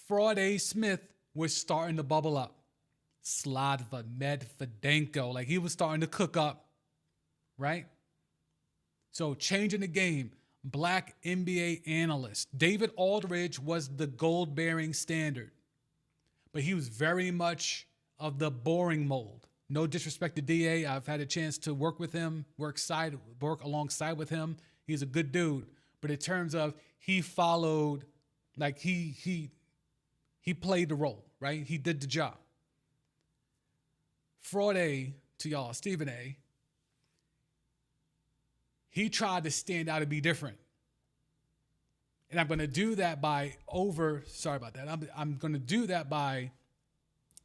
Fraud A. Smith was starting to bubble up. Sladva Medvedenko, like he was starting to cook up, right? So changing the game, black NBA analyst. David Aldridge was the gold-bearing standard, but he was very much of the boring mold. No disrespect to DA. I've had a chance to work with him, work alongside with him. He's a good dude. But in terms of he followed, like he played the role, right? He did the job. Fraud A to y'all, Stephen A. He tried to stand out and be different. And I'm going to do that by I'm going to do that by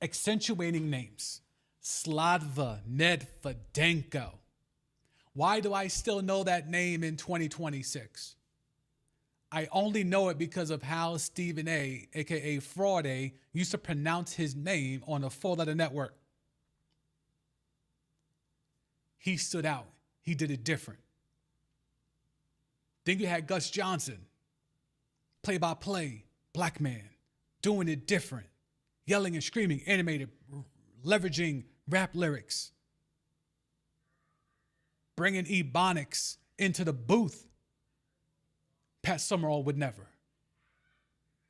accentuating names. Sladva Medvedenko. Why do I still know that name in 2026? I only know it because of how Stephen A, aka Fraud A, used to pronounce his name on a 4-letter network. He stood out. He did it different. Then you had Gus Johnson, play-by-play, black man, doing it different, yelling and screaming, animated, leveraging rap lyrics, bringing Ebonics into the booth. Pat Summerall would never.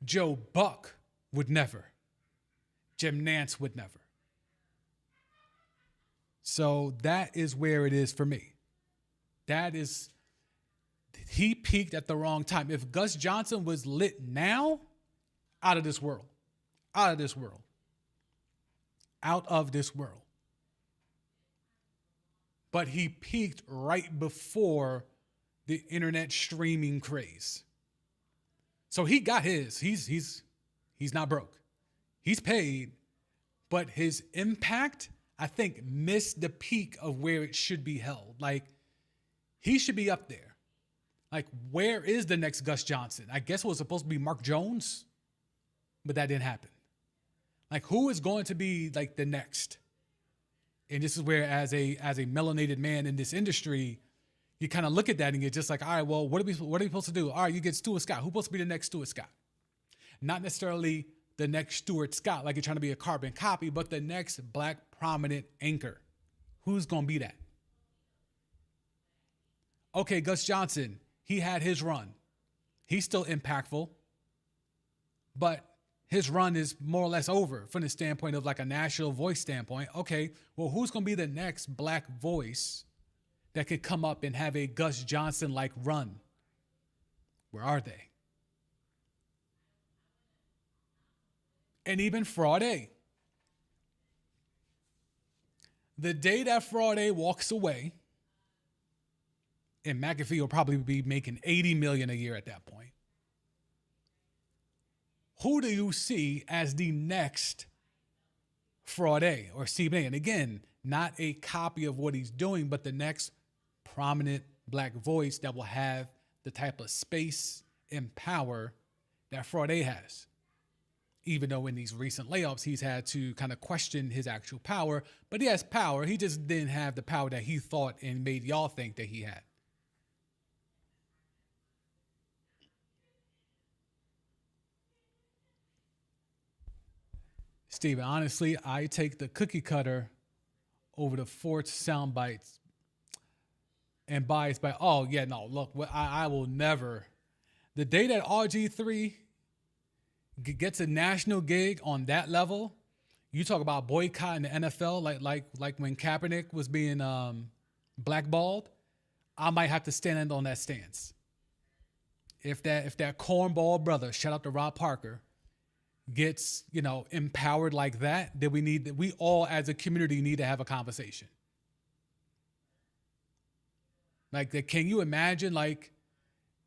Joe Buck would never. Jim Nantz would never. So that is where it is for me. He peaked at the wrong time. If Gus Johnson was lit now, out of this world. Out of this world. Out of this world. But he peaked right before the internet streaming craze. So he got his. He's not broke. He's paid, but his impact, I think, missed the peak of where it should be held. Like, he should be up there. Like, where is the next Gus Johnson? I guess it was supposed to be Mark Jones, but that didn't happen. Like, who is going to be like the next? And this is where, as a melanated man in this industry, you kind of look at that and you're just like, all right, well, what are we supposed to do? All right, you get Stuart Scott. Who's supposed to be the next Stuart Scott? Not necessarily the next Stuart Scott, like you're trying to be a carbon copy, but the next black prominent anchor. Who's going to be that? Okay, Gus Johnson, he had his run. He's still impactful, but his run is more or less over from the standpoint of like a national voice standpoint. Okay, well, who's going to be the next black voice that could come up and have a Gus Johnson-like run? Where are they? And even Fraud A. The day that Fraud A walks away, and McAfee will probably be making $80 million a year at that point, who do you see as the next Fraud A or Stephen A? And again, not a copy of what he's doing, but the next prominent black voice that will have the type of space and power that Fraud A has. Even though in these recent layoffs, he's had to kind of question his actual power, but he has power. He just didn't have the power that he thought and made y'all think that he had. Steven, honestly, I take the cookie cutter over the forced sound bites and biased by, oh, yeah, no, look, I will never. The day that RG3 gets a national gig on that level, you talk about boycotting the NFL, like when Kaepernick was being blackballed, I might have to stand on that stance. If that cornball brother, shout out to Rob Parker, gets, empowered like that, then we all as a community need to have a conversation. Like, can you imagine, like,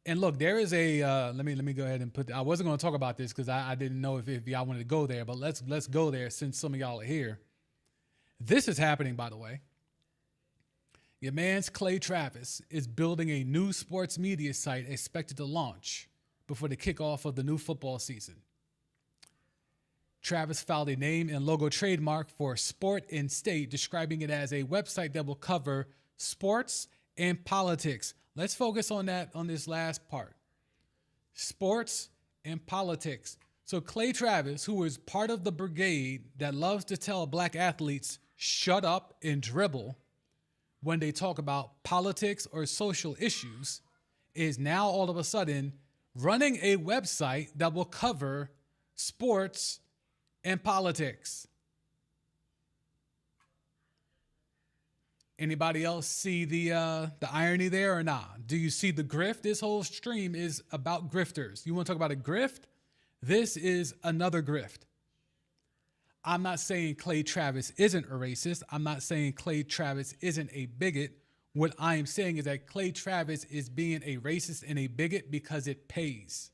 and look, there is a, let me go ahead and I wasn't going to talk about this because I didn't know if y'all wanted to go there, but let's go there since some of y'all are here. This is happening, by the way. Your man's Clay Travis is building a new sports media site expected to launch before the kickoff of the new football season. Travis filed a name and logo trademark for Sport and State, describing it as a website that will cover sports and politics. Let's focus on that on this last part. Sports and politics. So Clay Travis, who is part of the brigade that loves to tell black athletes, shut up and dribble when they talk about politics or social issues, is now all of a sudden running a website that will cover sports and politics. Anybody else see the irony there or not? Do you see the grift? This whole stream is about grifters. You want to talk about a grift? This is another grift. I'm not saying Clay Travis isn't a racist. I'm not saying Clay Travis isn't a bigot. What I am saying is that Clay Travis is being a racist and a bigot because it pays.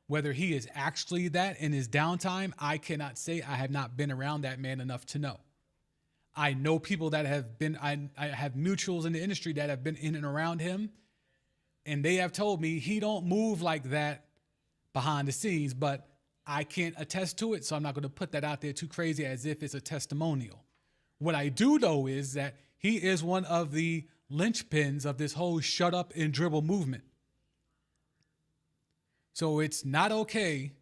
Whether he is actually that in his downtime, I cannot say. I have not been around that man enough to know. I know people that have been, I have mutuals in the industry that have been in and around him, and they have told me he don't move like that behind the scenes, but I can't attest to it, so I'm not going to put that out there too crazy as if it's a testimonial. What I do know is that he is one of the linchpins of this whole shut up and dribble movement. So it's not okay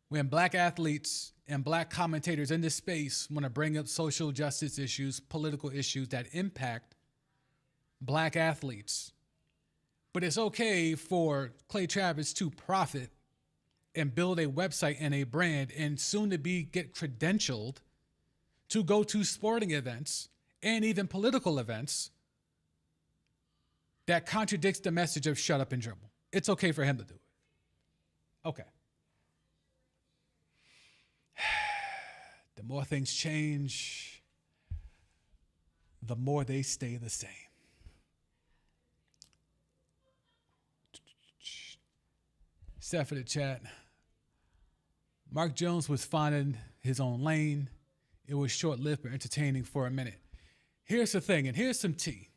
when black athletes and black commentators in this space want to bring up social justice issues, political issues that impact black athletes. But it's okay for Clay Travis to profit and build a website and a brand and soon to be get credentialed to go to sporting events and even political events that contradicts the message of shut up and dribble. It's okay for him to do it. Okay. The more things change, the more they stay the same. Set for the chat. Mark Jones was finding his own lane. It was short-lived but entertaining for a minute. Here's the thing, and here's some tea.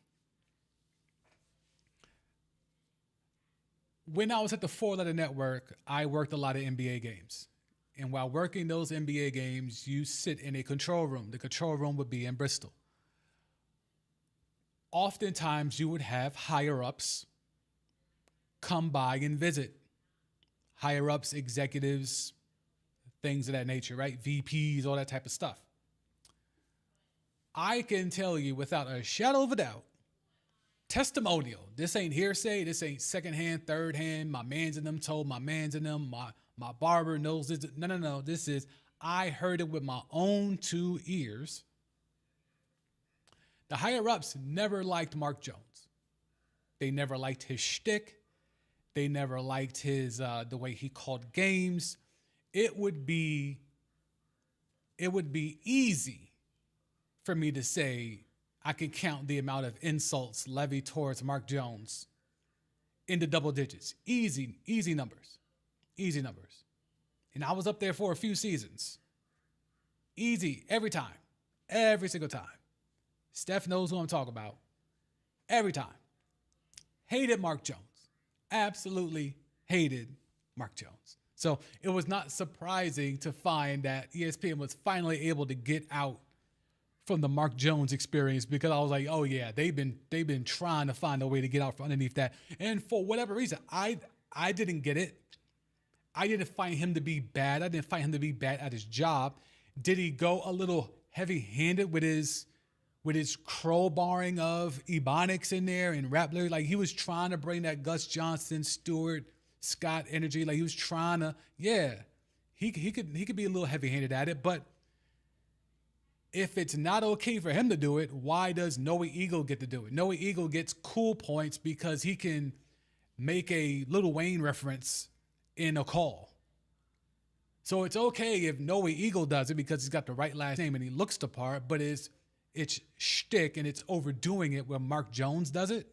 When I was at the Four Letter Network, I worked a lot of NBA games. And while working those NBA games, you sit in a control room. The control room would be in Bristol. Oftentimes, you would have higher-ups come by and visit. Higher-ups, executives, things of that nature, right? VPs, all that type of stuff. I can tell you without a shadow of a doubt, testimonial. This ain't hearsay. This ain't secondhand, third hand. My mans in them told my mans in them. My barber knows this. No. This is, I heard it with my own 2 ears. The higher-ups never liked Mark Jones. They never liked his shtick. They never liked his the way he called games. It would be easy for me to say I could count the amount of insults levied towards Mark Jones in the double digits. Easy numbers. Easy numbers. And I was up there for a few seasons. Easy, every time. Every single time. Steph knows who I'm talking about. Every time. Hated Mark Jones. Absolutely hated Mark Jones. So it was not surprising to find that ESPN was finally able to get out from the Mark Jones experience, because I was like, oh yeah, they've been trying to find a way to get out from underneath that. And for whatever reason, I didn't get it. I didn't find him to be bad. I didn't find him to be bad at his job. Did he go a little heavy-handed with his crowbarring of ebonics in there and rap lyrics? Like, he was trying to bring that Gus Johnson, Stewart, Scott energy. Like, he was trying to, yeah, he could be a little heavy-handed at it. But if it's not okay for him to do it, why does Noah Eagle get to do it? Noah Eagle gets cool points because he can make a Lil Wayne reference in a call. So it's okay if Noah Eagle does it because he's got the right last name and he looks the part, but it's shtick and it's overdoing it where Mark Jones does it.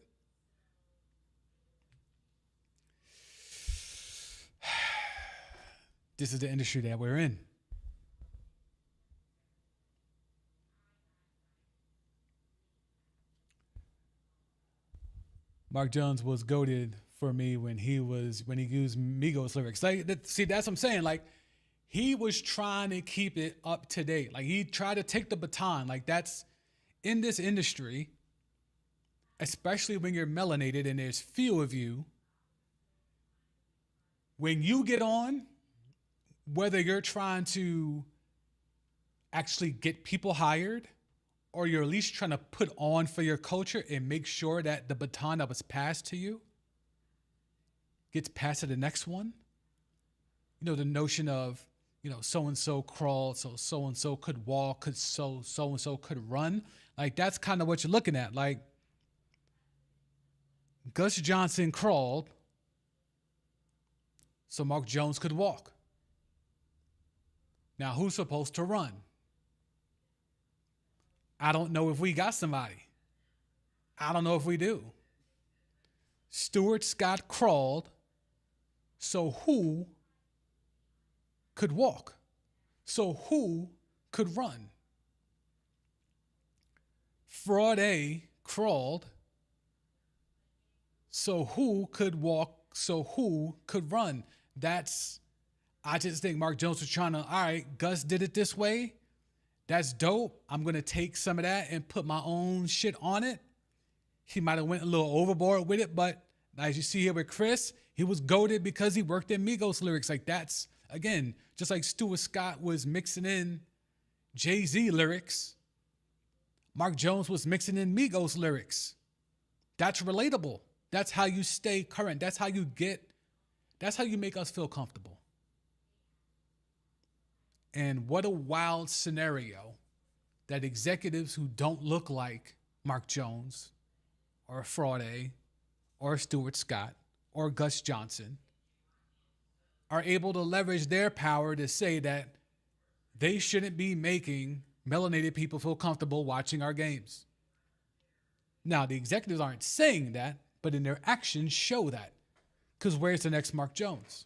This is the industry that we're in. Mark Jones was goated for me when he used Migos lyrics. Like, see, that's what I'm saying. Like, he was trying to keep it up to date. Like, he tried to take the baton. Like, that's in this industry, especially when you're melanated and there's few of you. When you get on, whether you're trying to actually get people hired or you're at least trying to put on for your culture and make sure that the baton that was passed to you gets passed to the next one. You know, the notion of, you know, so-and-so crawled, so so-and-so could walk, so-and-so could run. Like, that's kind of what you're looking at. Like, Gus Johnson crawled so Mark Jones could walk. Now, who's supposed to run? I don't know if we got somebody. I don't know if we do. Stuart Scott crawled, so who could walk? So who could run? Fraud A crawled. So who could walk? So who could run? I just think Mark Jones was trying to, all right, Gus did it this way. That's dope. I'm going to take some of that and put my own shit on it. He might have went a little overboard with it, but as you see here with Chris, he was goated because he worked in Migos lyrics. Like that's, again, just like Stuart Scott was mixing in Jay-Z lyrics, Mark Jones was mixing in Migos lyrics. That's relatable. That's how you stay current. That's how you make us feel comfortable. And what a wild scenario that executives who don't look like Mark Jones or Fraud A or Stuart Scott or Gus Johnson are able to leverage their power to say that they shouldn't be making melanated people feel comfortable watching our games. Now, the executives aren't saying that, but in their actions show that. Because where's the next Mark Jones?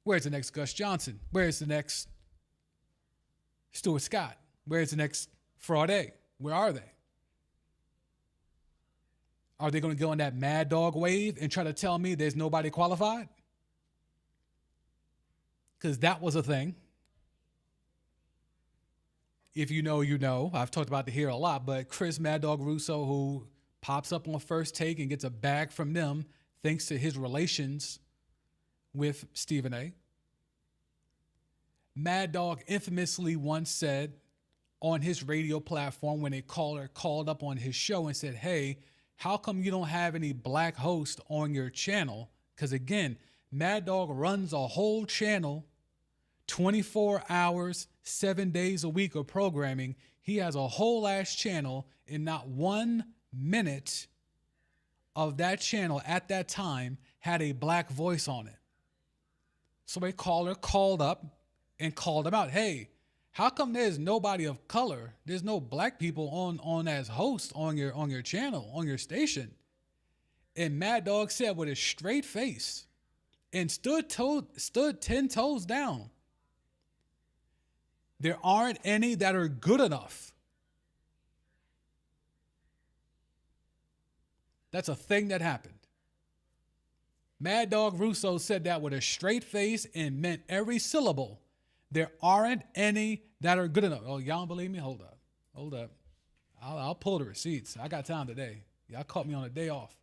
Where's the next Gus Johnson? Where's the next Stuart Scott? Where's the next Fraud A? Where are they? Are they going to go on that mad dog wave and try to tell me there's nobody qualified? Because that was a thing. If you know, you know. I've talked about the here a lot, but Chris Mad Dog Russo, who pops up on First Take and gets a bag from them thanks to his relations with Stephen A. Mad Dog infamously once said on his radio platform when a caller called up on his show and said, hey, how come you don't have any black hosts on your channel? Because again, Mad Dog runs a whole channel, 24 hours, 7 days a week of programming. He has a whole ass channel, and not 1 minute of that channel at that time had a black voice on it. So a caller called up and called him out. Hey, how come there's nobody of color? There's no black people on as hosts on your channel, on your station. And Mad Dog said with a straight face and stood 10 toes down, there aren't any that are good enough. That's a thing that happened. Mad Dog Russo said that with a straight face and meant every syllable. There aren't any that are good enough. Oh, y'all don't believe me? Hold up. I'll pull the receipts. I got time today. Y'all caught me on a day off.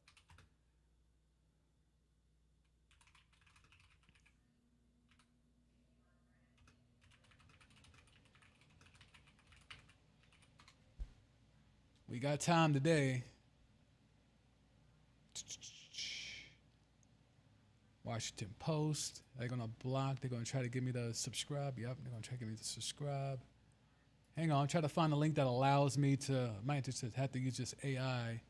We got time today. Washington Post. They're going to block. They're going to try to get me to subscribe. Yep, they're going to try to get me to subscribe. Hang on. I'm trying to find a link that allows me to, I might just have to use this AI.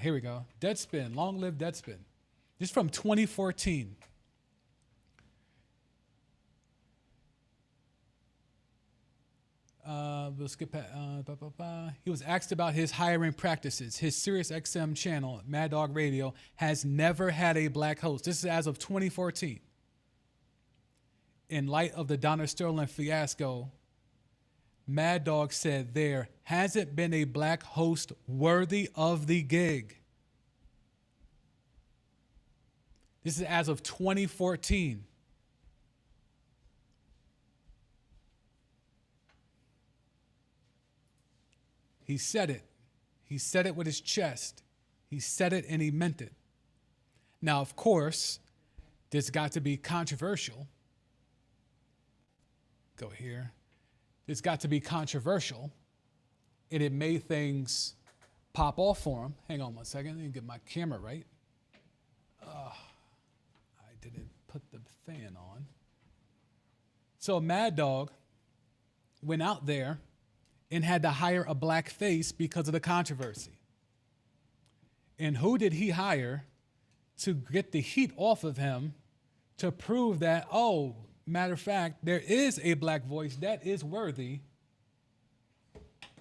Here we go. Deadspin. Long live Deadspin. This is from 2014. We'll skip past, He was asked about his hiring practices. His SiriusXM channel, Mad Dog Radio, has never had a black host. This is as of 2014. In light of the Donna Sterling fiasco, Mad Dog said there hasn't been a black host worthy of the gig. This is as of 2014. He said it. He said it with his chest. He said it and he meant it. Now, of course, this got to be controversial. Go here. This got to be controversial, and it made things pop off for him. Hang on one second. Let me get my camera right. I didn't put the fan on. So Mad Dog went out there and had to hire a black face because of the controversy. And who did he hire to get the heat off of him to prove that, oh, matter of fact, there is a black voice that is worthy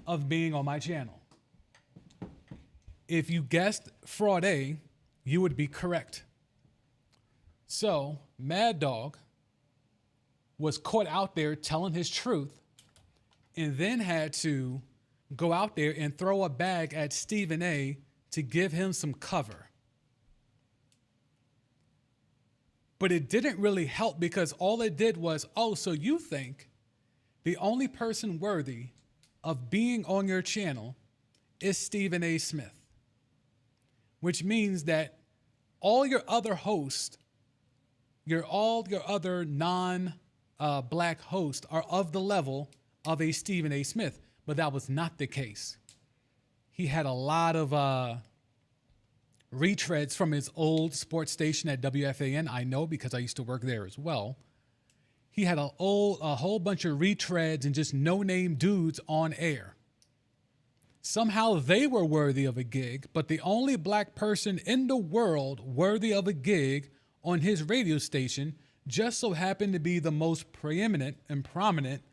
of being on my channel? If you guessed Fraud A, you would be correct. So Mad Dog was caught out there telling his truth and then had to go out there and throw a bag at Stephen A to give him some cover. But it didn't really help because all it did was, oh, so you think the only person worthy of being on your channel is Stephen A. Smith, which means that all your other hosts, all your other non-black hosts are of the level of a Stephen A. Smith, but that was not the case. He had a lot of retreads from his old sports station at WFAN. I know because I used to work there as well. He had a whole bunch of retreads and just no-name dudes on air. Somehow they were worthy of a gig, but the only black person in the world worthy of a gig on his radio station just so happened to be the most preeminent and prominent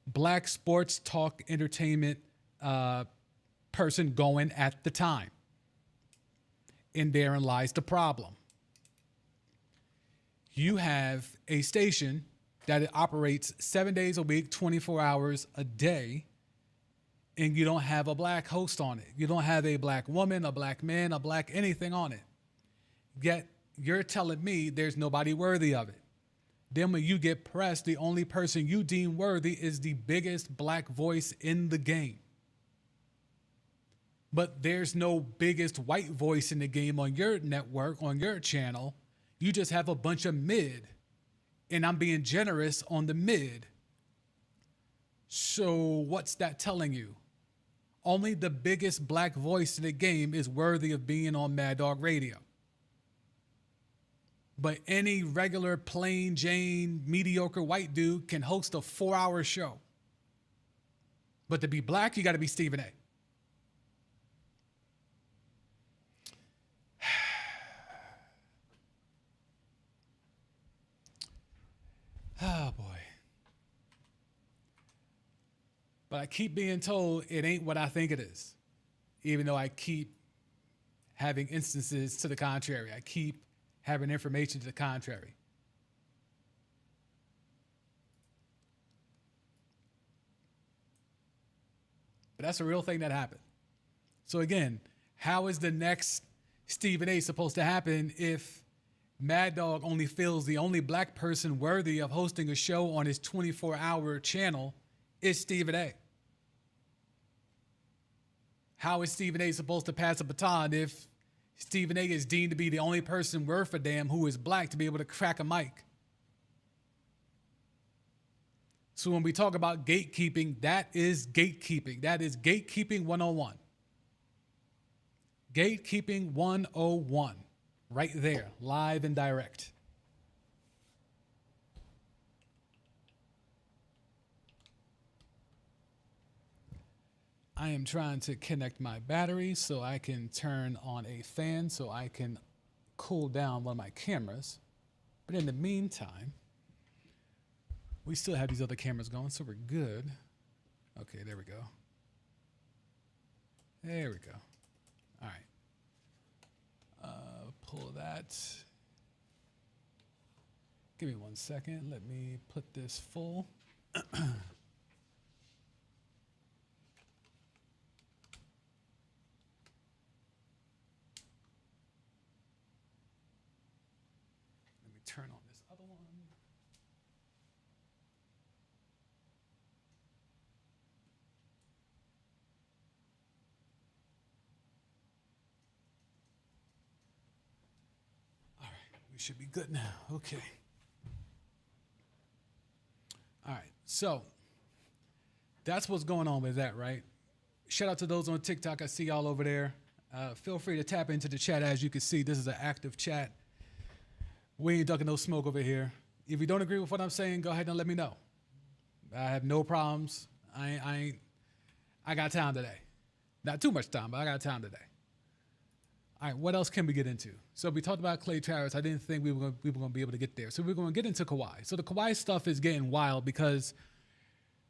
black sports talk entertainment person going at the time. And therein lies the problem. You have a station that operates 7 days a week, 24 hours a day, and you don't have a black host on it. You don't have a black woman, a black man, a black anything on it. Yet you're telling me there's nobody worthy of it. Then when you get pressed, the only person you deem worthy is the biggest black voice in the game. But there's no biggest white voice in the game on your network, on your channel. You just have a bunch of mid. And I'm being generous on the mid. So what's that telling you? Only the biggest black voice in the game is worthy of being on Mad Dog Radio. But any regular, plain Jane, mediocre white dude can host a 4-hour show. But to be black, you got to be Stephen A. Oh, boy. But I keep being told it ain't what I think it is, even though I keep having instances to the contrary. I keep having information to the contrary. But that's a real thing that happened. So again, how is the next Stephen A. supposed to happen if Mad Dog only feels the only black person worthy of hosting a show on his 24-hour channel is Stephen A? How is Stephen A. supposed to pass a baton if Stephen A. is deemed to be the only person worth a damn who is black to be able to crack a mic? So when we talk about gatekeeping, that is gatekeeping. That is gatekeeping 101. Gatekeeping 101. Right there, live and direct. I am trying to connect my battery so I can turn on a fan so I can cool down one of my cameras. But in the meantime, we still have these other cameras going, so we're good. Okay, there we go. There we go. All right. Pull that. Give me 1 second. Let me put this full. Let me turn on this other one. We should be good now. Okay. All right. So that's what's going on with that, right? Shout out to those on TikTok. I see y'all over there. Feel free to tap into the chat. As you can see, this is an active chat. We ain't ducking no smoke over here. If you don't agree with what I'm saying, go ahead and let me know. I have no problems. I got time today. Not too much time, but I got time today. All right, what else can we get into? So we talked about Clay Travis. I didn't think we were going to be able to get there. So we're going to get into Kawhi. So the Kawhi stuff is getting wild because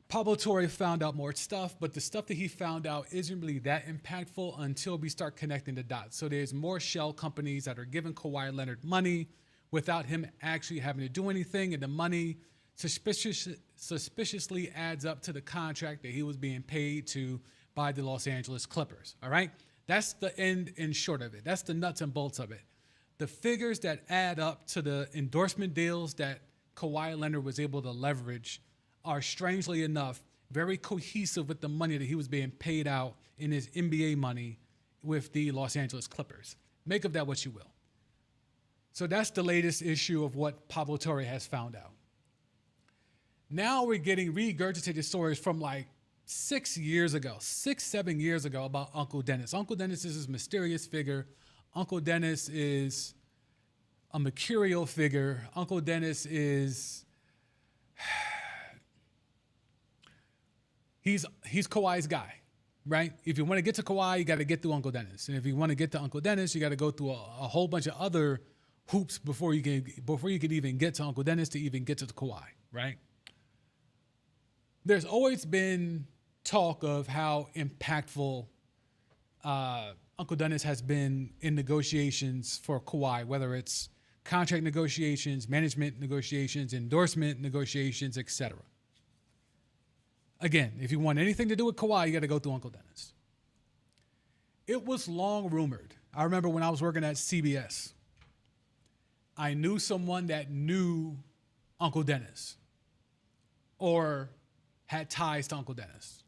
Pablo Torre found out more stuff, but the stuff that he found out isn't really that impactful until we start connecting the dots. So there's more shell companies that are giving Kawhi Leonard money. without him actually having to do anything, and the money suspiciously adds up to the contract that he was being paid to by the Los Angeles Clippers. All right? That's the end and short of it. That's the nuts and bolts of it. The figures that add up to the endorsement deals that Kawhi Leonard was able to leverage are, strangely enough, very cohesive with the money that he was being paid out in his NBA money with the Los Angeles Clippers. Make of that what you will. So that's the latest issue of what Pablo Torre has found out. Now we're getting regurgitated stories from like 7 years ago about Uncle Dennis. Uncle Dennis is this mysterious figure. Uncle Dennis is a mercurial figure. Uncle Dennis is... He's Kawhi's guy, right? If you want to get to Kawhi, you got to get through Uncle Dennis. And if you want to get to Uncle Dennis, you got to go through a whole bunch of other hoops before you can even get to Uncle Dennis to even get to the Kawhi, right? There's always been talk of how impactful Uncle Dennis has been in negotiations for Kawhi, whether it's contract negotiations, management negotiations, endorsement negotiations, etc. Again, if you want anything to do with Kawhi, you got to go through Uncle Dennis. It was long rumored. I remember when I was working at CBS, I knew someone that knew Uncle Dennis or had ties to Uncle Dennis.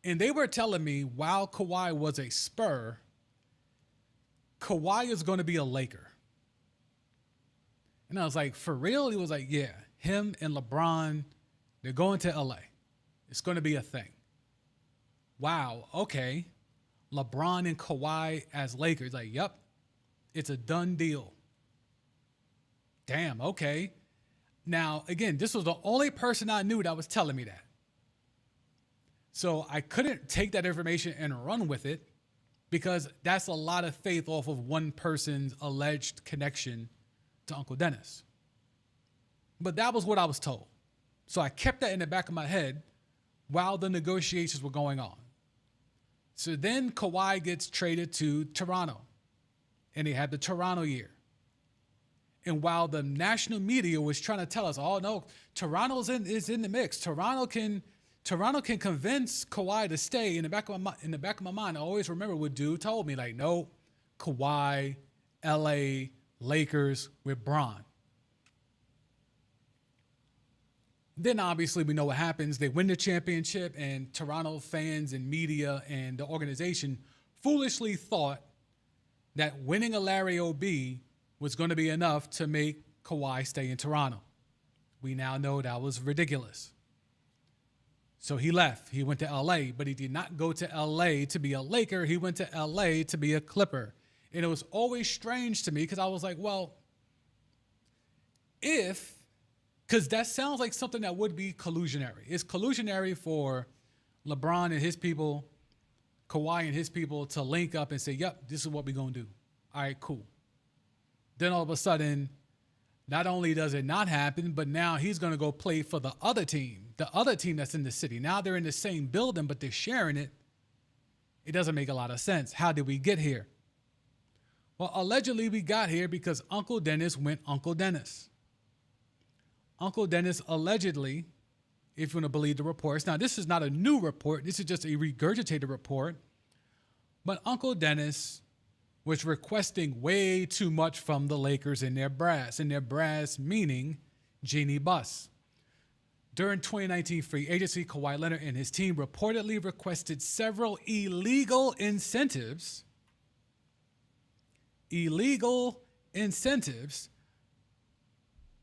And they were telling me while Kawhi was a Spur, Kawhi is going to be a Laker. And I was like, for real? He was like, yeah, him and LeBron, they're going to LA. It's going to be a thing. Wow, okay. LeBron and Kawhi as Lakers. Like, yep, it's a done deal. Damn, okay. Now, again, this was the only person I knew that was telling me that. So I couldn't take that information and run with it because that's a lot of faith off of one person's alleged connection to Uncle Dennis. But that was what I was told. So I kept that in the back of my head while the negotiations were going on. So then Kawhi gets traded to Toronto, and they had the Toronto year. And while the national media was trying to tell us, oh no, Toronto is in the mix. Toronto can convince Kawhi to stay. In the back of my mind, I always remember what dude told me, like, no, Kawhi, LA, Lakers with Bron. Then obviously we know what happens. They win the championship, and Toronto fans and media and the organization foolishly thought that winning a Larry O.B. was going to be enough to make Kawhi stay in Toronto. We now know that was ridiculous. So he left. He went to L.A., but he did not go to L.A. to be a Laker. He went to L.A. to be a Clipper. And it was always strange to me because I was like, well, because that sounds like something that would be collusionary. It's collusionary for LeBron and his people, Kawhi and his people to link up and say, yep, this is what we're going to do. All right, cool. Then all of a sudden, not only does it not happen, but now he's going to go play for the other team that's in the city. Now they're in the same building, but they're sharing it. It doesn't make a lot of sense. How did we get here? Well, allegedly we got here because Uncle Dennis went Uncle Dennis. Uncle Dennis allegedly, if you want to believe the reports. Now, this is not a new report. This is just a regurgitated report. But Uncle Dennis was requesting way too much from the Lakers in their brass. In their brass meaning Jeannie Buss. During 2019 free agency, Kawhi Leonard and his team reportedly requested several illegal incentives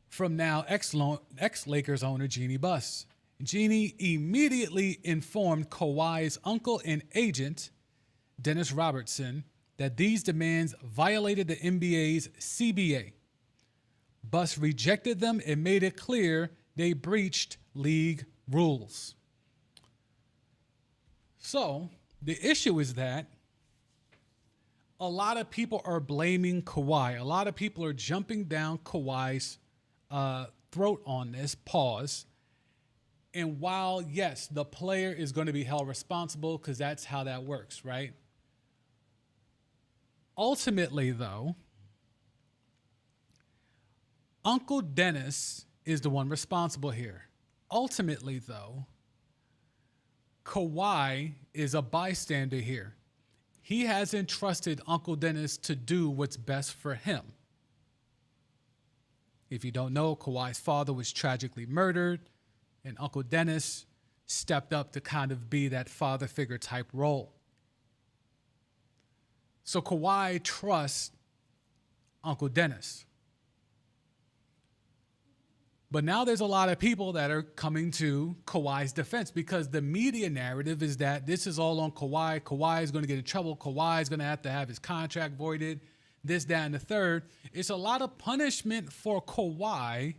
from now ex-Lakers owner Jeannie Buss. Jeannie immediately informed Kawhi's uncle and agent, Dennis Robertson, that these demands violated the NBA's CBA. Buss rejected them and made it clear they breached league rules. So the issue is that a lot of people are blaming Kawhi. A lot of people are jumping down Kawhi's throat on this, pause. And while, yes, the player is going to be held responsible because that's how that works, right? Ultimately, though, Uncle Dennis is the one responsible here. Ultimately, though, Kawhi is a bystander here. He has entrusted Uncle Dennis to do what's best for him. If you don't know, Kawhi's father was tragically murdered, and Uncle Dennis stepped up to kind of be that father figure type role. So Kawhi trusts Uncle Dennis. But now there's a lot of people that are coming to Kawhi's defense because the media narrative is that this is all on Kawhi. Kawhi is going to get in trouble. Kawhi is going to have his contract voided, this, that, and the third. It's a lot of punishment for Kawhi,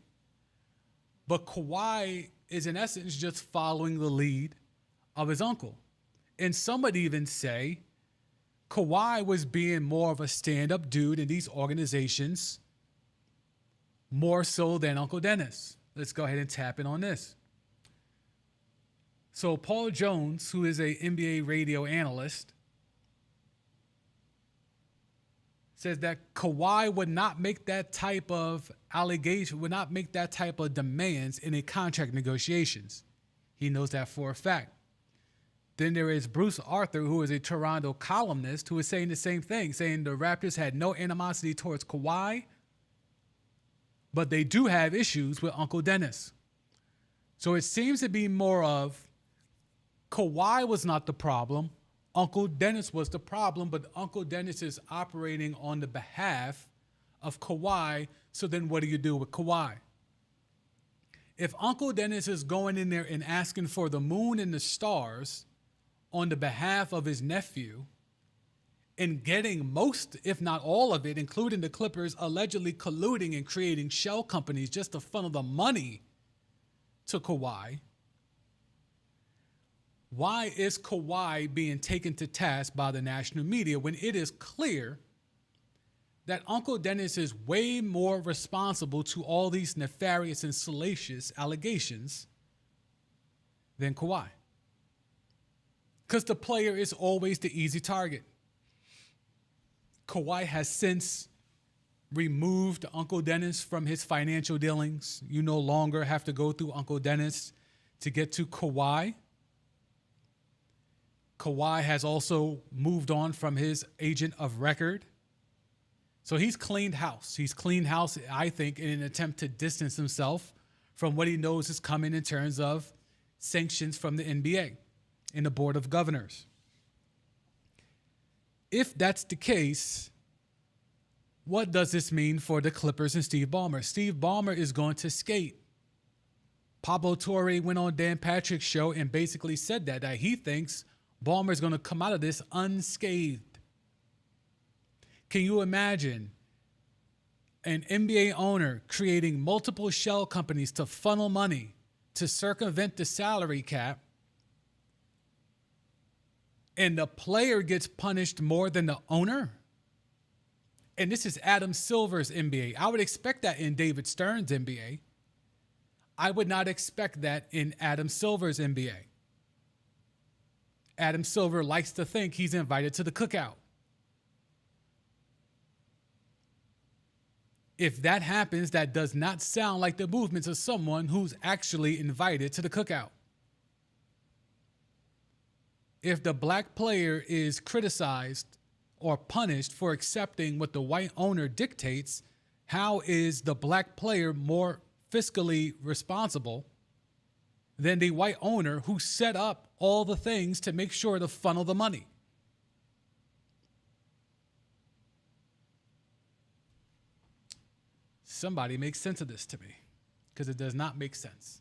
but Kawhi is in essence just following the lead of his uncle. And some would even say Kawhi was being more of a stand-up dude in these organizations, more so than Uncle Dennis. Let's go ahead and tap in on this. So Paul Jones, who is an NBA radio analyst, says that Kawhi would not make that type of allegation, would not make that type of demands in a contract negotiations. He knows that for a fact. Then there is Bruce Arthur, who is a Toronto columnist, who is saying the same thing, saying the Raptors had no animosity towards Kawhi, but they do have issues with Uncle Dennis. So it seems to be more of Kawhi was not the problem. Uncle Dennis was the problem, but Uncle Dennis is operating on the behalf of Kawhi. So then what do you do with Kawhi? If Uncle Dennis is going in there and asking for the moon and the stars on the behalf of his nephew and getting most, if not all of it, including the Clippers, allegedly colluding and creating shell companies just to funnel the money to Kawhi, why is Kawhi being taken to task by the national media when it is clear that Uncle Dennis is way more responsible to all these nefarious and salacious allegations than Kawhi? Because the player is always the easy target. Kawhi has since removed Uncle Dennis from his financial dealings. You no longer have to go through Uncle Dennis to get to Kawhi. Kawhi has also moved on from his agent of record. So he's cleaned house. He's cleaned house, I think, in an attempt to distance himself from what he knows is coming in terms of sanctions from the NBA and the Board of Governors. If that's the case, what does this mean for the Clippers and Steve Ballmer? Steve Ballmer is going to skate. Pablo Torre went on Dan Patrick's show and basically said that he thinks Ballmer is going to come out of this unscathed. Can you imagine an NBA owner creating multiple shell companies to funnel money to circumvent the salary cap, and the player gets punished more than the owner? And this is Adam Silver's NBA. I would expect that in David Stern's NBA. I would not expect that in Adam Silver's NBA. Adam Silver likes to think he's invited to the cookout. If that happens, that does not sound like the movements of someone who's actually invited to the cookout. If the black player is criticized or punished for accepting what the white owner dictates, how is the black player more fiscally responsible than the white owner who set up all the things to make sure to funnel the money? Somebody make sense of this to me, because it does not make sense.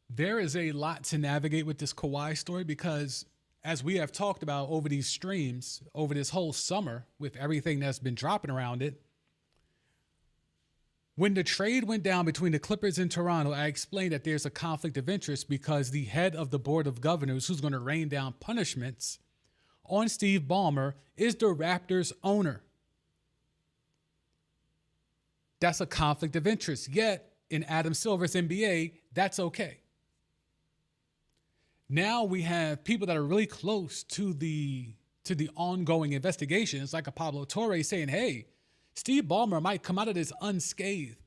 There is a lot to navigate with this Kawhi story because, as we have talked about over these streams, over this whole summer, with everything that's been dropping around it, when the trade went down between the Clippers and Toronto, I explained that there's a conflict of interest because the head of the Board of Governors, who's going to rain down punishments on Steve Ballmer, is the Raptors owner. That's a conflict of interest. Yet, in Adam Silver's NBA, that's okay. Now we have people that are really close to the ongoing investigation. It's like a Pablo Torre saying, hey, Steve Ballmer might come out of this unscathed,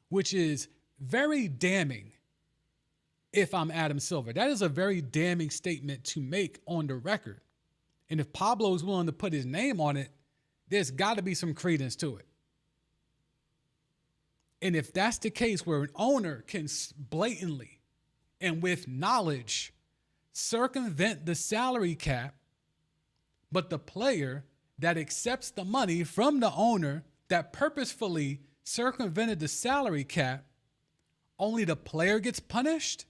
which is very damning if I'm Adam Silver. That is a very damning statement to make on the record. And if Pablo is willing to put his name on it, there's got to be some credence to it. And if that's the case where an owner can blatantly and with knowledge circumvent the salary cap, but the player that accepts the money from the owner that purposefully circumvented the salary cap, only the player gets punished,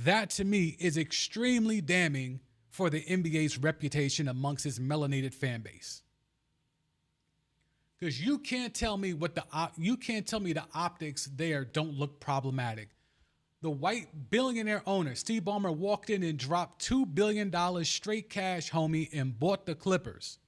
that to me is extremely damning for the NBA's reputation amongst its melanated fan base. Because you can't tell me the optics there don't look problematic. The white billionaire owner, Steve Ballmer, walked in and dropped $2 billion straight cash, homie, and bought the Clippers.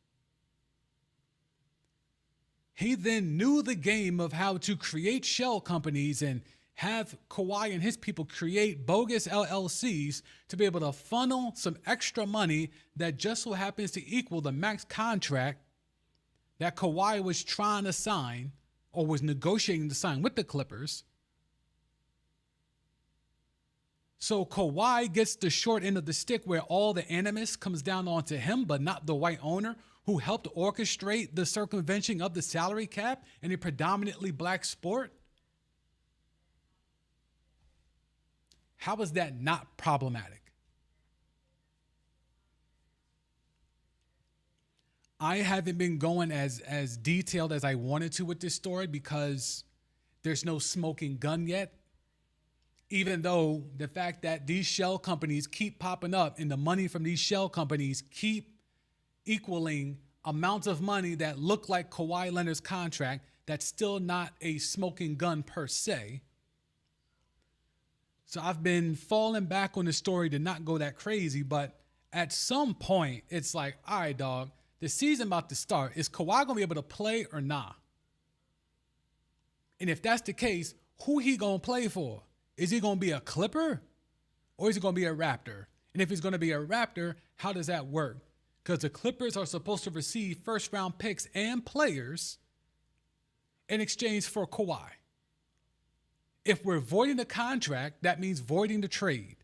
He then knew the game of how to create shell companies and have Kawhi and his people create bogus LLCs to be able to funnel some extra money that just so happens to equal the max contract that Kawhi was trying to sign or was negotiating to sign with the Clippers. So Kawhi gets the short end of the stick where all the animus comes down onto him, but not the white owner who helped orchestrate the circumvention of the salary cap in a predominantly black sport. How is that not problematic? I haven't been going as detailed as I wanted to with this story because there's no smoking gun yet. Even though the fact that these shell companies keep popping up and the money from these shell companies keep equaling amounts of money that look like Kawhi Leonard's contract, that's still not a smoking gun per se. So I've been falling back on the story to not go that crazy, but at some point it's like, all right, dog, the season about to start. Is Kawhi gonna be able to play or not? And if that's the case, who he gonna play for? Is he gonna be a Clipper or is he gonna be a Raptor? And if he's gonna be a Raptor, how does that work? Because the Clippers are supposed to receive first-round picks and players in exchange for Kawhi. If we're voiding the contract, that means voiding the trade.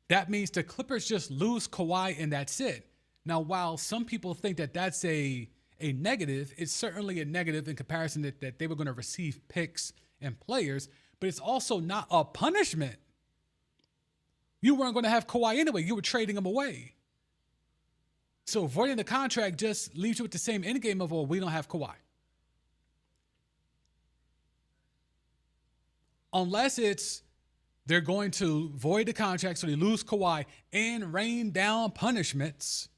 That means the Clippers just lose Kawhi and that's it. Now, while some people think that that's a negative, it's certainly a negative in comparison that they were going to receive picks and players, but it's also not a punishment. You weren't going to have Kawhi anyway. You were trading him away. So voiding the contract just leaves you with the same endgame of, well, we don't have Kawhi. Unless it's they're going to void the contract so they lose Kawhi and rain down punishments,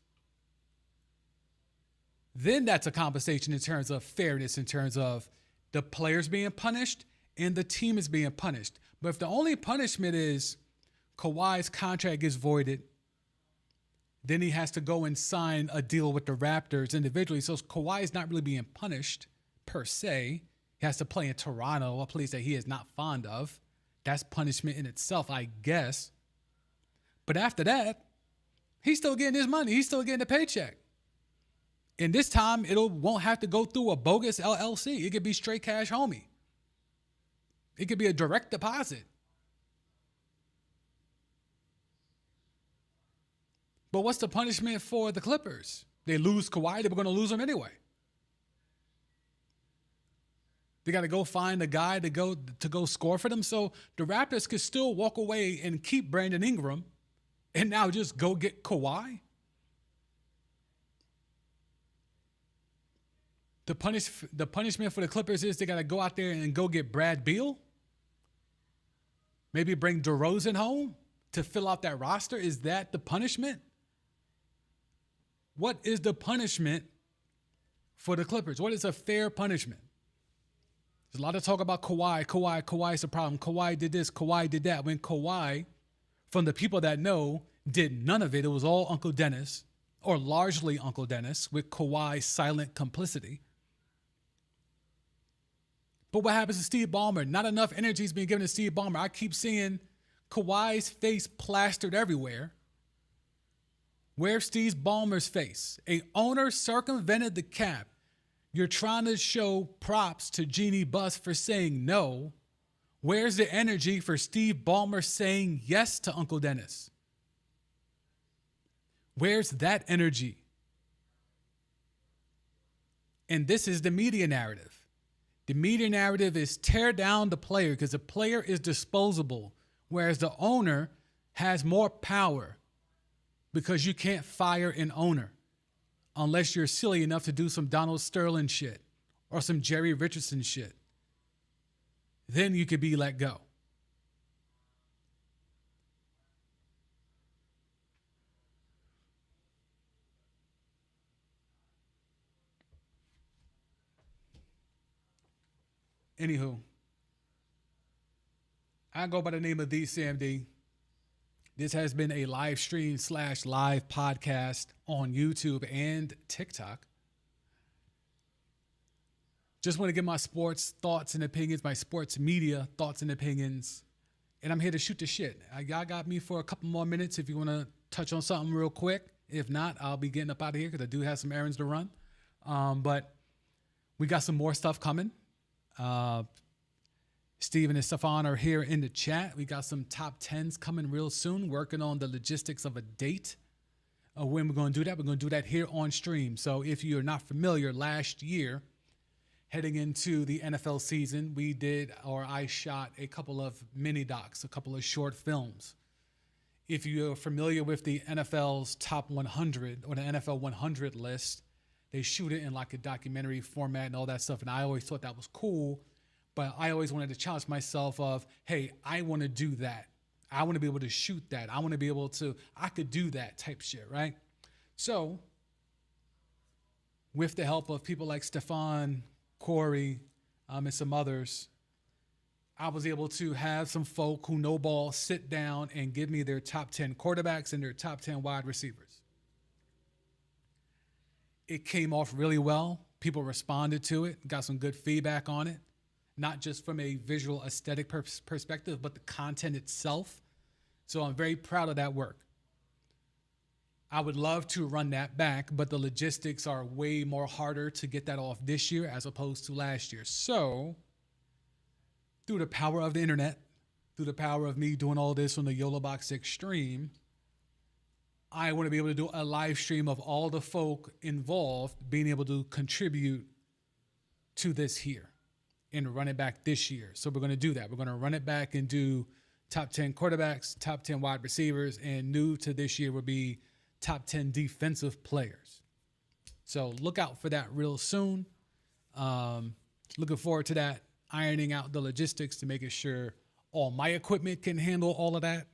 then that's a conversation in terms of fairness, in terms of the players being punished and the team is being punished. But if the only punishment is Kawhi's contract gets voided, then he has to go and sign a deal with the Raptors individually. So Kawhi is not really being punished per se. He has to play in Toronto, a place that he is not fond of. That's punishment in itself, I guess. But after that, he's still getting his money. He's still getting a paycheck. And this time, won't have to go through a bogus LLC. It could be straight cash, homie. It could be a direct deposit. But what's the punishment for the Clippers? They lose Kawhi. They were going to lose him anyway. They got to go find a guy to go score for them. So the Raptors could still walk away and keep Brandon Ingram and now just go get Kawhi. The punishment for the Clippers is they got to go out there and go get Brad Beal. Maybe bring DeRozan home to fill out that roster. Is that the punishment? What is the punishment for the Clippers? What is a fair punishment? There's a lot of talk about Kawhi. Kawhi's the problem. Kawhi did this. Kawhi did that. When Kawhi, from the people that know, did none of it. It was all Uncle Dennis, or largely Uncle Dennis, with Kawhi's silent complicity. But what happens to Steve Ballmer? Not enough energy is being given to Steve Ballmer. I keep seeing Kawhi's face plastered everywhere. Where's Steve Ballmer's face? A owner circumvented the cap. You're trying to show props to Jeannie Buss for saying no. Where's the energy for Steve Ballmer saying yes to Uncle Dennis? Where's that energy? And this is the media narrative. The media narrative is tear down the player because the player is disposable, whereas the owner has more power because you can't fire an owner unless you're silly enough to do some Donald Sterling shit or some Jerry Richardson shit. Then you could be let go. Anywho, I go by the name of the CMD. This has been a live stream / live podcast on YouTube and TikTok. Just want to give my sports thoughts and opinions, my sports media thoughts and opinions. And I'm here to shoot the shit. Y'all got me for a couple more minutes if you want to touch on something real quick. If not, I'll be getting up out of here because I do have some errands to run. But we got some more stuff coming. Steven and Stefan are here in the chat. We got some top 10s coming real soon, working on the logistics of a date. When we're going to do that, we're going to do that here on stream. So if you're not familiar, last year, heading into the NFL season, I shot a couple of mini docs, a couple of short films. If you're familiar with the NFL's top 100 or the NFL 100 list, they shoot it in like a documentary format and all that stuff. And I always thought that was cool, but I always wanted to challenge myself of, hey, I want to do that. I want to be able to shoot that. I want to be able to, I could do that type shit, right? So with the help of people like Stefan, Corey, and some others, I was able to have some folk who know ball sit down and give me their top 10 quarterbacks and their top 10 wide receivers. It came off really well. People responded to it, got some good feedback on it, not just from a visual aesthetic perspective, but the content itself. So I'm very proud of that work. I would love to run that back, but the logistics are way more harder to get that off this year as opposed to last year. So through the power of the internet, through the power of me doing all this on the YOLO Box Extreme, I want to be able to do a live stream of all the folk involved being able to contribute to this here and run it back this year. So we're going to do that. We're going to run it back and do top 10 quarterbacks, top 10 wide receivers, and new to this year will be top 10 defensive players. So look out for that real soon. Looking forward to that, ironing out the logistics to making sure all my equipment can handle all of that.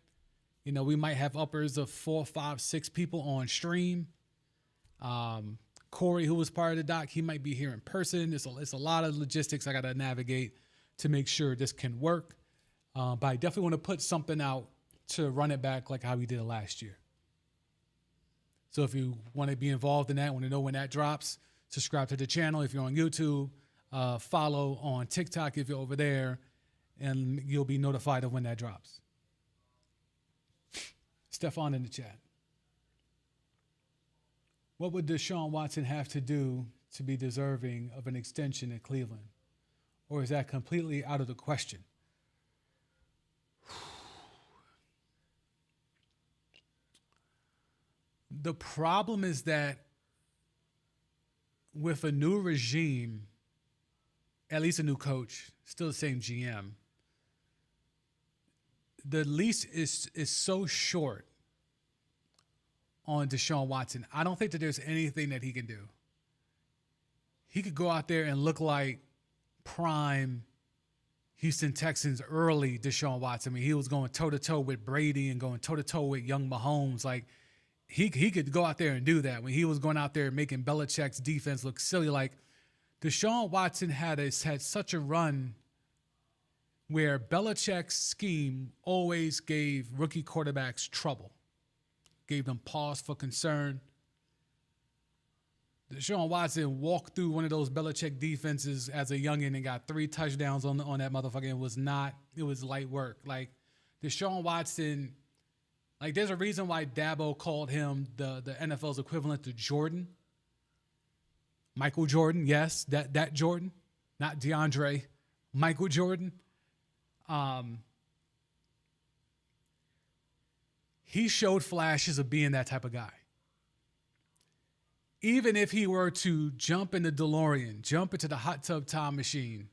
You know, we might have uppers of 4, 5, 6 people on stream. Corey, who was part of the doc, he might be here in person. It's a lot of logistics I got to navigate to make sure this can work. But I definitely want to put something out to run it back like how we did it last year. So if you want to be involved in that, want to know when that drops, subscribe to the channel. If you're on YouTube, follow on TikTok if you're over there, and you'll be notified of when that drops. Stefan in the chat. What would Deshaun Watson have to do to be deserving of an extension in Cleveland? Or is that completely out of the question? The problem is that with a new regime, at least a new coach, still the same GM, the lease is so short on Deshaun Watson. I don't think that there's anything that he can do. He could go out there and look like prime Houston Texans early Deshaun Watson. I mean, he was going toe-to-toe with Brady and going toe-to-toe with young Mahomes. Like, he could go out there and do that when he was going out there making Belichick's defense look silly. Like, Deshaun Watson had such a run where Belichick's scheme always gave rookie quarterbacks trouble, gave them pause for concern. Deshaun Watson walked through one of those Belichick defenses as a youngin' and got 3 touchdowns on that motherfucker. It was light work. Like, Deshaun Watson, like there's a reason why Dabo called him the NFL's equivalent to Jordan. Michael Jordan, yes, that Jordan, not DeAndre, Michael Jordan. He showed flashes of being that type of guy. Even if he were to jump in the DeLorean, jump into the hot tub time machine,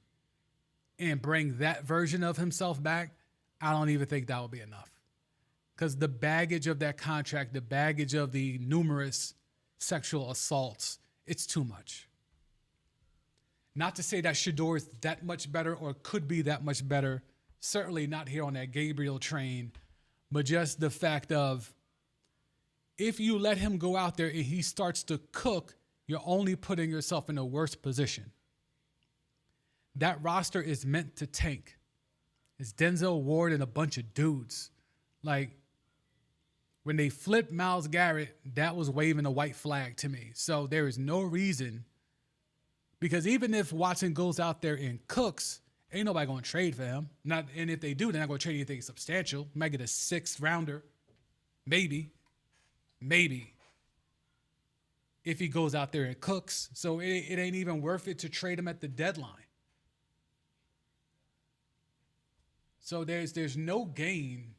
and bring that version of himself back, I don't even think that would be enough. Because the baggage of that contract, the baggage of the numerous sexual assaults, it's too much. Not to say that Shador is that much better or could be that much better. Certainly not here on that Gabriel train. But just the fact of, if you let him go out there and he starts to cook, you're only putting yourself in a worse position. That roster is meant to tank. It's Denzel Ward and a bunch of dudes. Like, when they flipped Myles Garrett, that was waving a white flag to me. So there is no reason, because even if Watson goes out there and cooks, ain't nobody going to trade for him. And if they do, they're not going to trade anything substantial. Might get a 6th rounder. Maybe. If he goes out there and cooks. So it ain't even worth it to trade him at the deadline. So there's no gain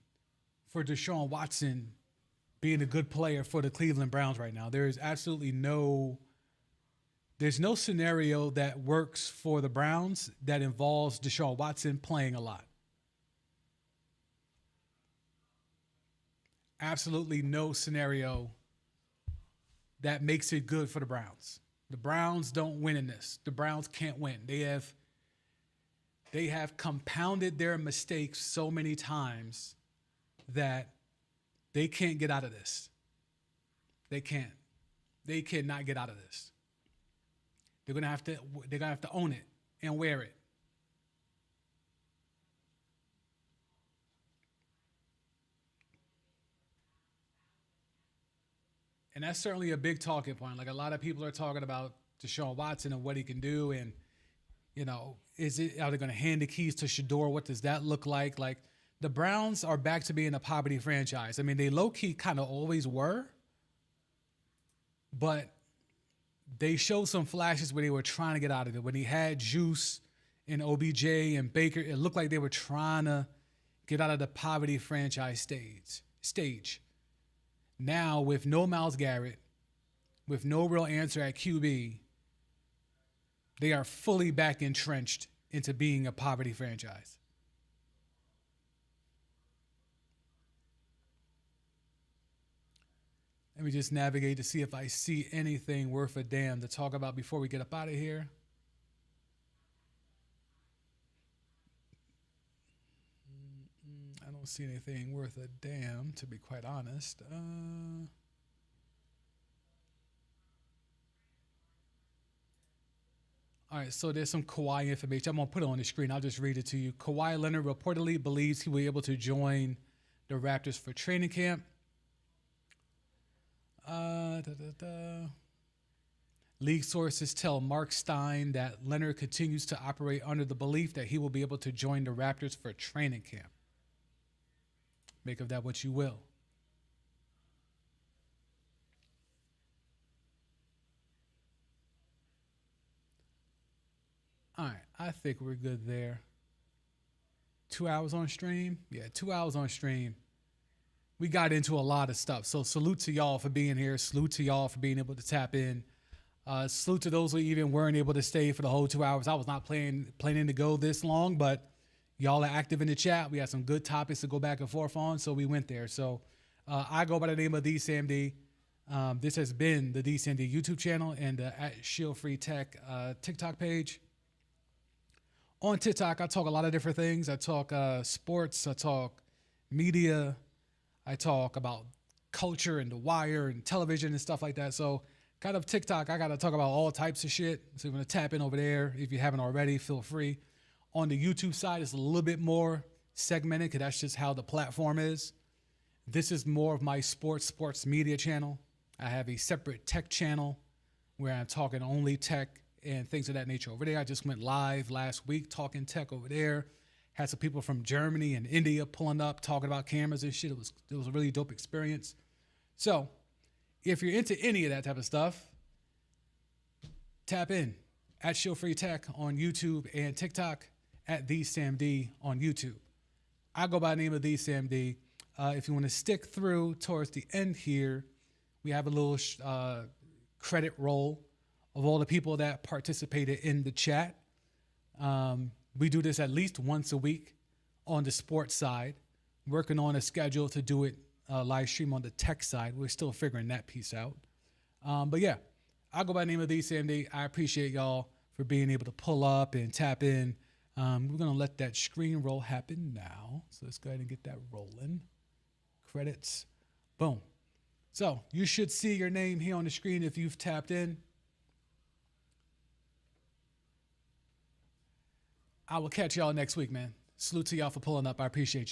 for Deshaun Watson being a good player for the Cleveland Browns right now. There is absolutely there's no scenario that works for the Browns that involves Deshaun Watson playing a lot. Absolutely no scenario that makes it good for the Browns. The Browns don't win in this. The Browns can't win. They have compounded their mistakes so many times that they can't get out of this. They can't. They cannot get out of this. They're gonna have to own it and wear it. And that's certainly a big talking point. Like, a lot of people are talking about Deshaun Watson and what he can do, and are they going to hand the keys to Shador? What does that look like? Like, the Browns are back to being a poverty franchise. I mean, they low-key kind of always were, but they showed some flashes where they were trying to get out of it. When he had Juice and OBJ and Baker, it looked like they were trying to get out of the poverty franchise stage. Now, with no Myles Garrett, with no real answer at QB, they are fully back entrenched into being a poverty franchise. Let me just navigate to see if I see anything worth a damn to talk about before we get up out of here. I don't see anything worth a damn, to be quite honest. All right, so there's some Kawhi information. I'm going to put it on the screen. I'll just read it to you. Kawhi Leonard reportedly believes he will be able to join the Raptors for training camp. League sources tell Mark Stein that Leonard continues to operate under the belief that he will be able to join the Raptors for training camp. Make of that what you will. All right, I think we're good there. 2 hours on stream? Yeah, 2 hours on stream. We got into a lot of stuff. So salute to y'all for being here. Salute to y'all for being able to tap in. Salute to those who even weren't able to stay for the whole 2 hours. I was not planning to go this long, but y'all are active in the chat. We had some good topics to go back and forth on, so we went there. So I go by the name of DSamD. This has been the DSamD YouTube channel and the at Shield Free Tech TikTok page. On TikTok, I talk a lot of different things. I talk sports. I talk media. I talk about culture and The Wire and television and stuff like that. So kind of TikTok, I got to talk about all types of shit. So you're going to tap in over there. If you haven't already, feel free. On the YouTube side, it's a little bit more segmented because that's just how the platform is. This is more of my sports media channel. I have a separate tech channel where I'm talking only tech and things of that nature over there. I just went live last week talking tech over there. Had some people from Germany and India pulling up, talking about cameras and shit. It was a really dope experience. So if you're into any of that type of stuff, tap in at Show Free Tech on YouTube and TikTok, at the Sam D on YouTube. I go by the name of the Sam D. If you want to stick through towards the end here, we have a little credit roll of all the people that participated in the chat. We do this at least once a week on the sports side, working on a schedule to do it live stream on the tech side. We're still figuring that piece out. But yeah, I go by the name of the Sam D. I appreciate y'all for being able to pull up and tap in. We're going to let that screen roll happen now. So let's go ahead and get that rolling. Credits. Boom. So you should see your name here on the screen if you've tapped in. I will catch y'all next week, man. Salute to y'all for pulling up. I appreciate you.